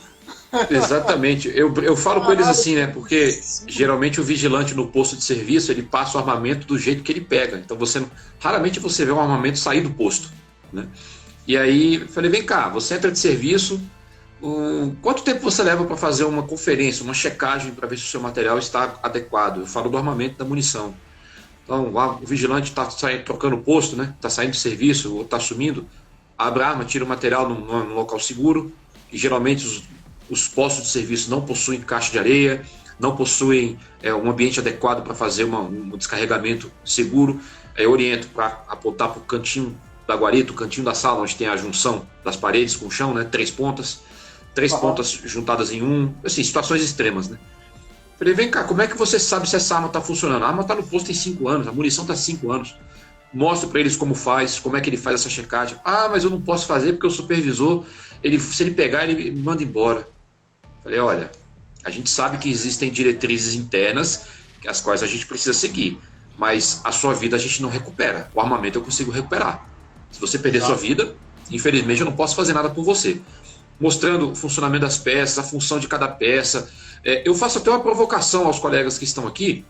Exatamente. Eu falo com eles assim, né? Porque geralmente o vigilante no posto de serviço, ele passa o armamento do jeito que ele pega. Então raramente você vê um armamento sair do posto, né? E aí eu falei, vem cá, você entra de serviço, quanto tempo você leva para fazer uma conferência, uma checagem para ver se o seu material está adequado? Eu falo do armamento, da munição. Então o vigilante está trocando o posto, né? Está saindo de serviço ou está sumindo, abre a arma, tira o material num local seguro, e geralmente os postos de serviço não possuem caixa de areia, não possuem um ambiente adequado para fazer um descarregamento seguro. Eu oriento para apontar para o cantinho da guarita, o cantinho da sala, onde tem a junção das paredes com o chão, né? 3 pontas. 3 pontas juntadas em assim, situações extremas, né? Falei, vem cá, como é que você sabe se essa arma está funcionando? A arma está no posto tem 5 anos, a munição está 5 anos. Mostro para eles como é que ele faz essa checagem. Mas eu não posso fazer porque o supervisor, se ele pegar, ele me manda embora. Falei, olha, a gente sabe que existem diretrizes internas, as quais a gente precisa seguir, mas a sua vida a gente não recupera. O armamento eu consigo recuperar. Se você perder sua vida, infelizmente eu não posso fazer nada por você. Mostrando o funcionamento das peças, a função de cada peça. Eu faço até uma provocação aos colegas que estão aqui,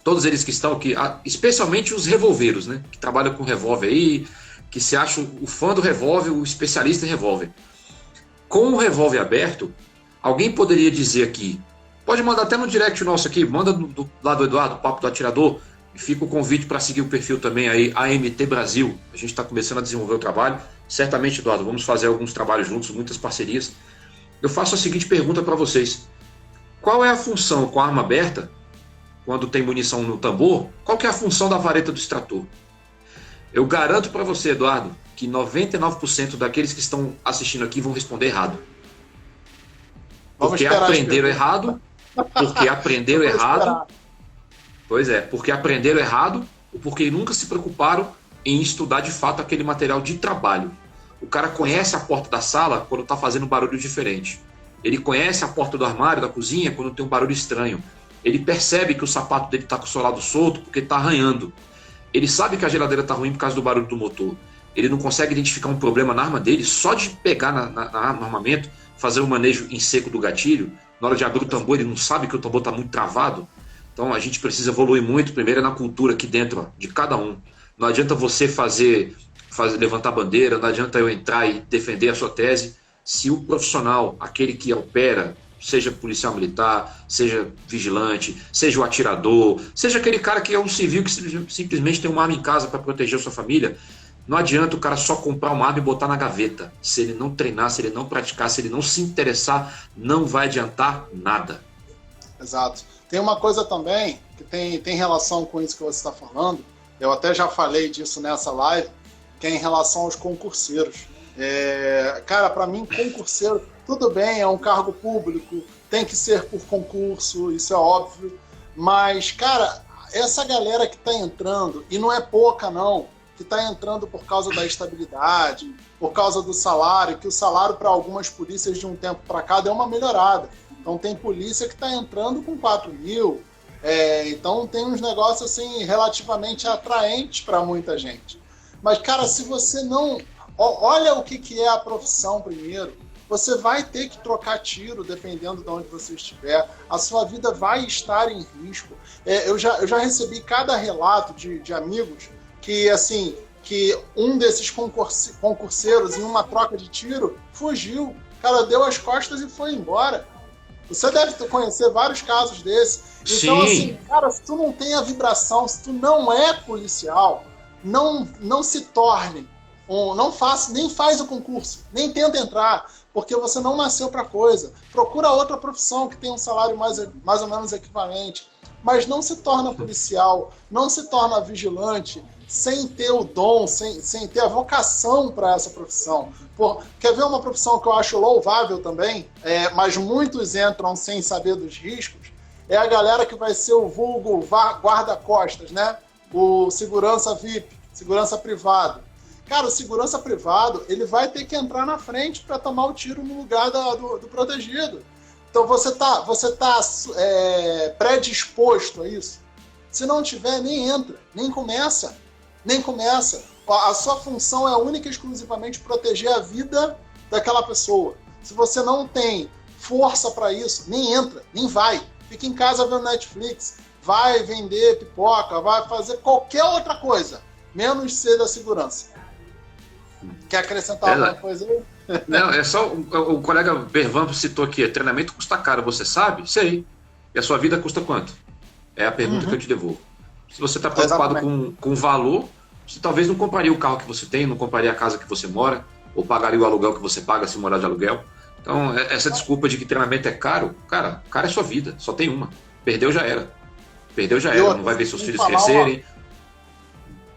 todos eles que estão aqui, especialmente os revolveiros, né, que trabalham com revólver aí, que se acham o fã do revólver, o especialista em revólver. Com o revólver aberto, alguém poderia dizer aqui, pode mandar até no direct nosso aqui, manda do lado do Eduardo, Papo do Atirador, e fica o convite para seguir o perfil também aí, AMT Brasil. A gente está começando a desenvolver o trabalho. Certamente, Eduardo, vamos fazer alguns trabalhos juntos, muitas parcerias. Eu faço a seguinte pergunta para vocês. Qual é a função com a arma aberta, quando tem munição no tambor, qual que é a função da vareta do extrator? Eu garanto para você, Eduardo, que 99% daqueles que estão assistindo aqui vão responder errado. Porque aprenderam errado, porque aprenderam errado. Pois é, porque aprenderam errado ou porque nunca se preocuparam em estudar de fato aquele material de trabalho. O cara conhece a porta da sala quando está fazendo um barulho diferente. Ele conhece a porta do armário, da cozinha, quando tem um barulho estranho. Ele percebe que o sapato dele está com o solado solto porque está arranhando. Ele sabe que a geladeira está ruim por causa do barulho do motor. Ele não consegue identificar um problema na arma dele só de pegar no armamento, fazer um manejo em seco do gatilho. Na hora de abrir o tambor, ele não sabe que o tambor está muito travado. Então a gente precisa evoluir muito, primeiro na cultura aqui dentro de cada um. Não adianta você levantar bandeira, não adianta eu entrar e defender a sua tese, se o profissional, aquele que opera, seja policial militar, seja vigilante, seja o atirador, seja aquele cara que é um civil que simplesmente tem uma arma em casa para proteger a sua família, não adianta o cara só comprar uma arma e botar na gaveta. Se ele não treinar, se ele não praticar, se ele não se interessar, não vai adiantar nada. Exato. Tem uma coisa também que tem relação com isso que você está falando, eu até já falei disso nessa live, que é em relação aos concurseiros. Cara, para mim, concurseiro, tudo bem, é um cargo público, tem que ser por concurso, isso é óbvio, mas, cara, essa galera que está entrando, e não é pouca não, que está entrando por causa da estabilidade, por causa do salário, que o salário para algumas polícias de um tempo para cá deu uma melhorada. Então tem polícia que está entrando com 4 mil, então tem uns negócios assim relativamente atraentes para muita gente. Mas, cara, se você não... Olha o que é a profissão primeiro. Você vai ter que trocar tiro dependendo de onde você estiver. A sua vida vai estar em risco. Eu já recebi cada relato de amigos que, assim, que um desses concurseiros, em uma troca de tiro, fugiu. O cara deu as costas e foi embora. Você deve conhecer vários casos desses. Então, assim, cara, se tu não tem a vibração, se tu não é policial, não se torne, nem faz o concurso, nem tenta entrar, porque você não nasceu para coisa. Procura outra profissão que tenha um salário mais ou menos equivalente, mas não se torna policial, não se torna vigilante, sem ter o dom, sem ter a vocação para essa profissão. Quer ver uma profissão que eu acho louvável também, mas muitos entram sem saber dos riscos? É a galera que vai ser o vulgo guarda-costas, né? O segurança VIP, segurança privado. Cara, o segurança privado, ele vai ter que entrar na frente para tomar o tiro no lugar do protegido. Então você tá predisposto a isso? Se não tiver, nem entra, nem começa. A sua função é única e exclusivamente proteger a vida daquela pessoa. Se você não tem força para isso, nem entra, nem vai. Fica em casa vendo Netflix, vai vender pipoca, vai fazer qualquer outra coisa, menos ser da segurança. Quer acrescentar alguma coisa aí? Não, é só o colega Bervan citou aqui, treinamento custa caro, você sabe? Sei. E a sua vida custa quanto? É a pergunta que eu te devolvo. Se você está preocupado com o valor, você talvez não compraria o carro que você tem, não compraria a casa que você mora, ou pagaria o aluguel que você paga se morar de aluguel. Então, essa desculpa de que treinamento é caro, cara é sua vida, só tem uma. Perdeu, já era. Não vai ver seus filhos crescerem.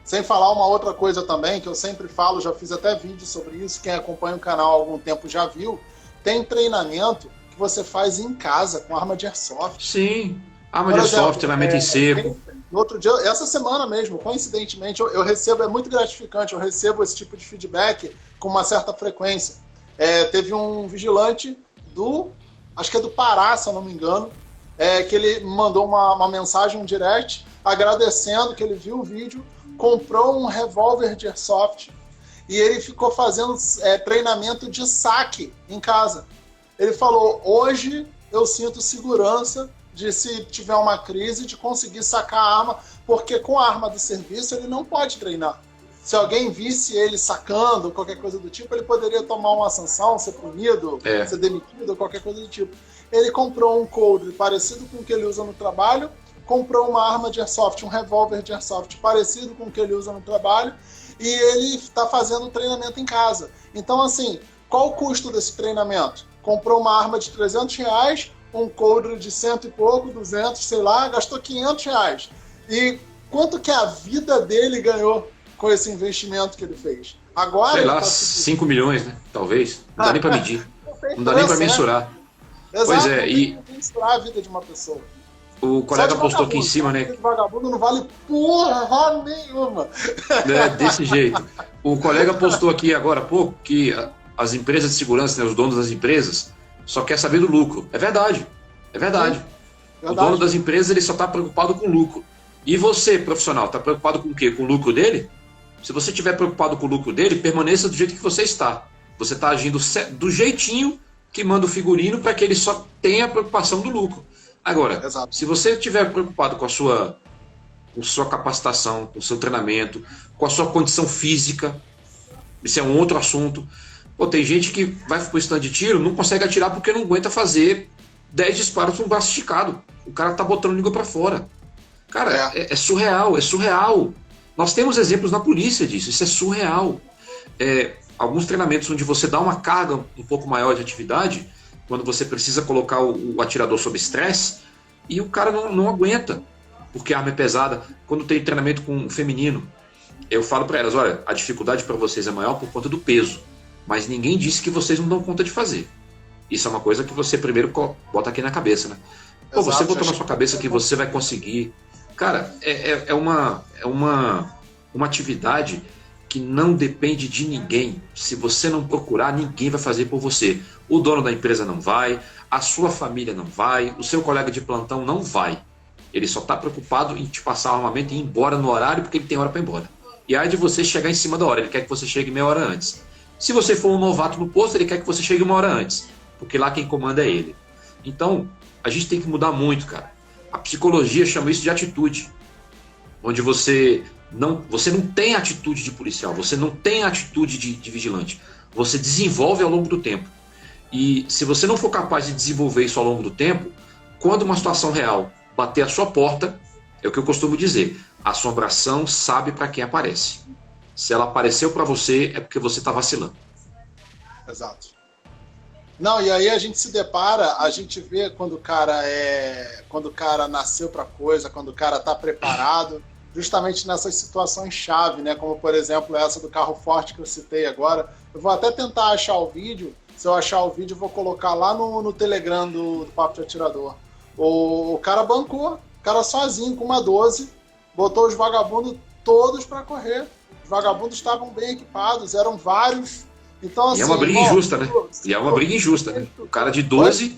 Sem falar uma outra coisa também, que eu sempre falo, já fiz até vídeo sobre isso, quem acompanha o canal há algum tempo já viu, tem treinamento que você faz em casa, com arma de airsoft. Sim, arma de airsoft, treinamento em seco. No outro dia, essa semana mesmo, coincidentemente, eu recebo, é muito gratificante, eu recebo esse tipo de feedback com uma certa frequência. Teve um vigilante acho que é do Pará, se eu não me engano, que ele mandou uma mensagem, um direct, agradecendo que ele viu o vídeo, comprou um revólver de airsoft e ele ficou fazendo treinamento de saque em casa. Ele falou, hoje eu sinto segurança de, se tiver uma crise, de conseguir sacar a arma, porque com a arma do serviço ele não pode treinar. Se alguém visse ele sacando, qualquer coisa do tipo, ele poderia tomar uma sanção, ser punido, ser demitido, qualquer coisa do tipo. Ele comprou um coldre parecido com o que ele usa no trabalho, comprou uma arma de airsoft, um revólver de airsoft parecido com o que ele usa no trabalho, e ele está fazendo treinamento em casa. Então, assim, qual o custo desse treinamento? Comprou uma arma de R$300, um coldre de 100 e pouco, 200, sei lá, gastou R$500. E quanto que a vida dele ganhou com esse investimento que ele fez? Agora, sei lá, 5 milhões, né? Talvez. Não dá nem para medir. Não dá nem para mensurar. Exato, pois é, e mensurar a vida de uma pessoa. O colega postou aqui em cima, né? Vagabundo não vale porra nenhuma. Desse jeito. O colega postou aqui agora há pouco que as empresas de segurança, né, os donos das empresas, só quer saber do lucro. É verdade. O dono das empresas, ele só está preocupado com o lucro. E você, profissional, está preocupado com o quê? Com o lucro dele? Se você estiver preocupado com o lucro dele, permaneça do jeito que você está. Você está agindo do jeitinho que manda o figurino para que ele só tenha a preocupação do lucro. Agora, se você estiver preocupado com a sua capacitação, com o seu treinamento, com a sua condição física, isso é um outro assunto. Pô, tem gente que vai para o stand de tiro, não consegue atirar porque não aguenta fazer 10 disparos com o braço esticado. O cara tá botando a língua para fora. Cara, é surreal. Nós temos exemplos na polícia disso, isso é surreal. Alguns treinamentos onde você dá uma carga um pouco maior de atividade, quando você precisa colocar o atirador sob estresse, e o cara não aguenta, porque a arma é pesada. Quando tem treinamento com o feminino, eu falo para elas, olha, a dificuldade para vocês é maior por conta do peso, mas ninguém disse que vocês não dão conta de fazer. Isso é uma coisa que você primeiro bota aqui na cabeça, né? Pô, você botou na sua cabeça que você vai conseguir. Cara, é uma atividade que não depende de ninguém. Se você não procurar, ninguém vai fazer por você. O dono da empresa não vai, a sua família não vai, o seu colega de plantão não vai. Ele só está preocupado em te passar o armamento e ir embora no horário, porque ele tem hora para ir embora. E aí de você chegar em cima da hora, ele quer que você chegue meia hora antes. Se você for um novato no posto, ele quer que você chegue uma hora antes, porque lá quem comanda é ele. Então, a gente tem que mudar muito, cara. A psicologia chama isso de atitude, onde você não tem atitude de policial, você não tem atitude de vigilante, você desenvolve ao longo do tempo. E se você não for capaz de desenvolver isso ao longo do tempo, quando uma situação real bater a sua porta, é o que eu costumo dizer, a assombração sabe para quem aparece. Se ela apareceu para você, é porque você está vacilando. Exato. Não, e aí a gente se depara, a gente vê quando o cara nasceu para coisa, quando o cara está preparado, justamente nessas situações chave, né? Como por exemplo essa do carro forte que eu citei agora. Eu vou até tentar achar o vídeo. Se eu achar o vídeo, eu vou colocar lá no Telegram do Papo de Atirador. O cara bancou, o cara sozinho com uma 12, botou os vagabundos todos para correr. Os vagabundos estavam bem equipados, eram vários. Então, assim, e é uma briga injusta, né? E é uma briga injusta, né? O cara de 12...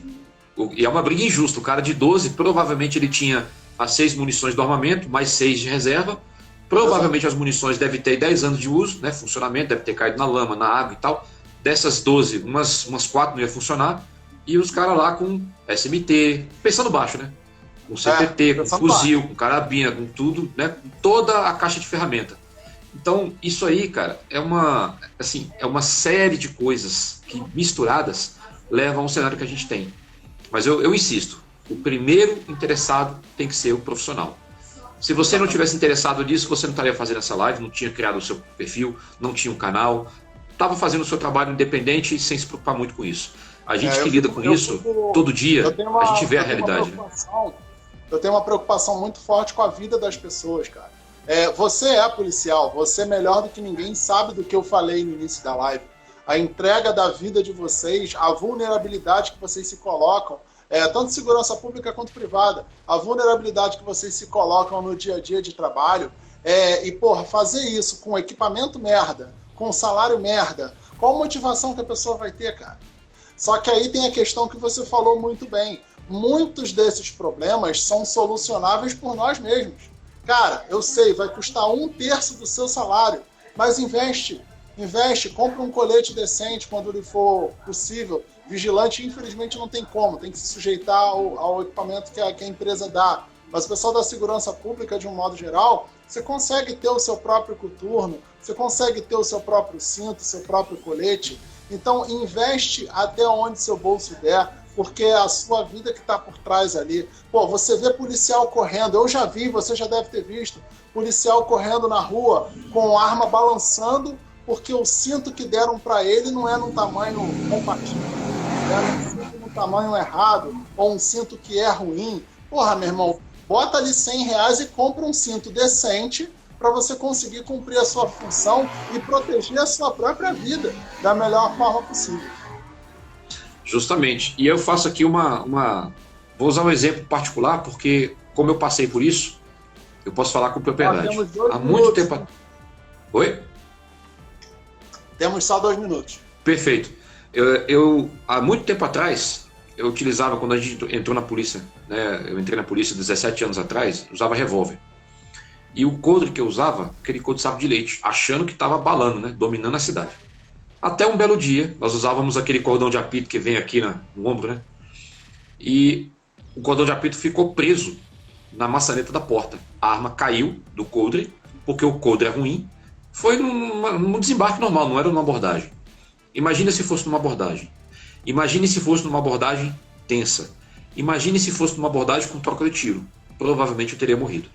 E é uma briga injusta. O cara de 12, provavelmente ele tinha as 6 munições do armamento, mais 6 de reserva. Provavelmente as munições devem ter 10 anos de uso, né? Funcionamento, deve ter caído na lama, na água e tal. Dessas 12, umas 4 não ia funcionar. E os caras lá com SMT, pensando baixo, né? Com CPT, com fuzil, com carabina, com tudo, né? Com toda a caixa de ferramenta. Então, isso aí, cara, é uma série de coisas que, misturadas, levam ao cenário que a gente tem. Mas eu insisto, o primeiro interessado tem que ser o profissional. Se você não tivesse interessado nisso, você não estaria fazendo essa live, não tinha criado o seu perfil, não tinha um canal, estava fazendo o seu trabalho independente e sem se preocupar muito com isso. A gente que lida com isso todo dia, a gente vê a realidade. Eu tenho uma preocupação muito forte com a vida das pessoas, cara. Você é policial, você melhor do que ninguém sabe do que eu falei no início da live. A entrega da vida de vocês, a vulnerabilidade que vocês se colocam, tanto segurança pública quanto privada, a vulnerabilidade que vocês se colocam no dia a dia de trabalho, fazer isso com equipamento merda, com salário merda, qual motivação que a pessoa vai ter, cara? Só que aí tem a questão que você falou muito bem. Muitos desses problemas são solucionáveis por nós mesmos. Cara, eu sei, vai custar 1/3 do seu salário, mas investe, compra um colete decente quando lhe for possível. Vigilante, infelizmente, não tem como, tem que se sujeitar ao equipamento que a empresa dá. Mas o pessoal da segurança pública, de um modo geral, você consegue ter o seu próprio coturno, você consegue ter o seu próprio cinto, seu próprio colete. Então, investe até onde seu bolso der, porque é a sua vida que está por trás ali. Pô, você vê policial correndo, eu já vi, você já deve ter visto, policial correndo na rua com arma balançando, porque o cinto que deram para ele não é num tamanho compatível, é um cinto no tamanho errado, ou um cinto que é ruim. Porra, meu irmão, bota ali R$100 e compra um cinto decente para você conseguir cumprir a sua função e proteger a sua própria vida da melhor forma possível. Justamente. E eu faço aqui vou usar um exemplo particular, porque como eu passei por isso, eu posso falar com propriedade. Há muito tempo... Oi? Temos só 2 minutos. Perfeito. Há muito tempo atrás, eu utilizava, quando a gente entrou na polícia, né, eu entrei na polícia 17 anos atrás, usava revólver. E o coldre que eu usava, aquele coldre saco de leite, achando que estava balando, né, dominando a cidade. Até um belo dia, nós usávamos aquele cordão de apito que vem aqui no ombro, né? E o cordão de apito ficou preso na maçaneta da porta. A arma caiu do coldre, porque o coldre é ruim. Foi num desembarque normal, não era numa abordagem. Imagine se fosse numa abordagem. Imagine se fosse numa abordagem tensa. Imagine se fosse numa abordagem com troca de tiro. Provavelmente eu teria morrido.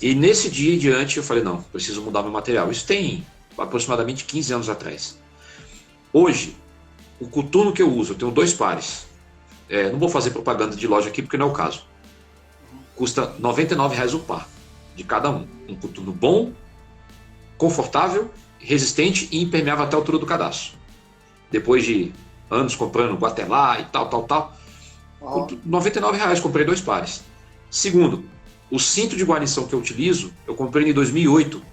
E nesse dia em diante eu falei, não, preciso mudar meu material. Isso tem aproximadamente 15 anos atrás. Hoje, o coturno que eu uso, eu tenho 2 pares. Não vou fazer propaganda de loja aqui porque não é o caso. Custa R$99 o par, de cada um. Um coturno bom, confortável, resistente e impermeável até a altura do cadastro. Depois de anos comprando Guatelá e tal. Com R$ 99 comprei 2 pares. Segundo, o cinto de guarnição que eu utilizo, eu comprei em 2008.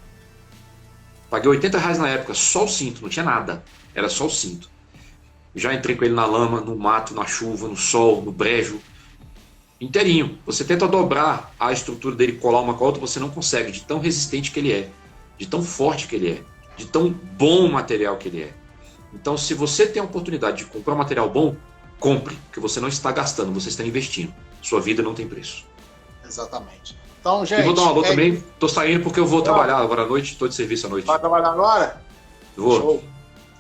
Paguei R$ 80 na época, só o cinto, não tinha nada. Era só o cinto. Já entrei com ele na lama, no mato, na chuva, no sol, no brejo. Inteirinho. Você tenta dobrar a estrutura dele, colar uma com a outra, você não consegue, de tão resistente que ele é, de tão forte que ele é, de tão bom material que ele é. Então, se você tem a oportunidade de comprar um material bom, compre, porque você não está gastando, você está investindo. Sua vida não tem preço. Exatamente. Então, gente... E vou dar um alô também, estou saindo porque eu vou trabalhar agora à noite, estou de serviço à noite. Vai trabalhar agora? Vou. Show.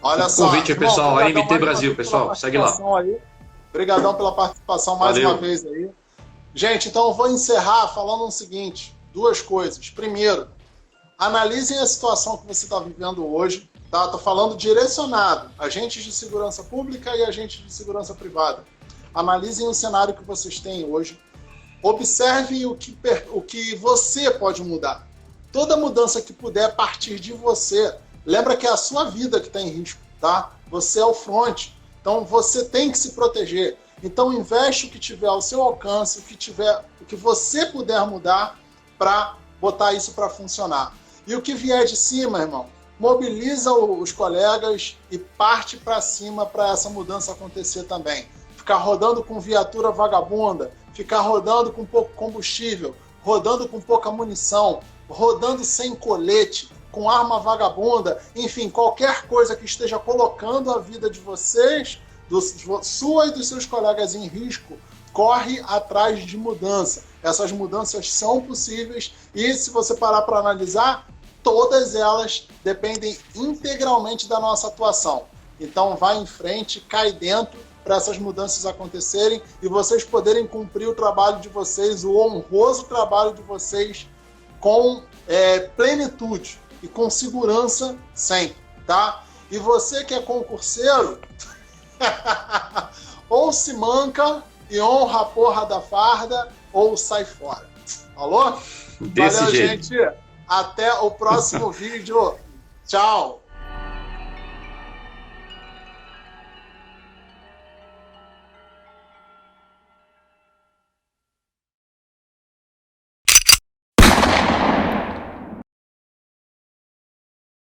Olha só. Convite aí, pessoal, a MT Brasil, pessoal, segue lá. Obrigadão pela participação mais Valeu. uma vez aí. Gente, então eu vou encerrar falando o seguinte, 2 coisas. Primeiro, analisem a situação que você está vivendo hoje, tá? Estou falando direcionado, agentes de segurança pública e agentes de segurança privada. Analisem o cenário que vocês têm hoje, observem o que você pode mudar. Toda mudança que puder partir de você, lembra que é a sua vida que está em risco, tá? Você é o front, então você tem que se proteger. Então investe o que tiver ao seu alcance, o que você puder mudar para botar isso para funcionar. E o que vier de cima, irmão, mobiliza os colegas e parte para cima para essa mudança acontecer também. Ficar rodando com viatura vagabunda, ficar rodando com pouco combustível, rodando com pouca munição, rodando sem colete, com arma vagabunda, enfim, qualquer coisa que esteja colocando a vida de vocês, sua e dos seus colegas em risco, corre atrás de mudança. Essas mudanças são possíveis e, se você parar para analisar, todas elas dependem integralmente da nossa atuação. Então, vai em frente, cai dentro para essas mudanças acontecerem e vocês poderem cumprir o trabalho de vocês, o honroso trabalho de vocês, com plenitude e com segurança sempre, tá? E você que é concurseiro, ou se manca e honra a porra da farda, ou sai fora. Falou? Desse Valeu, jeito. gente. Até o próximo vídeo. Tchau.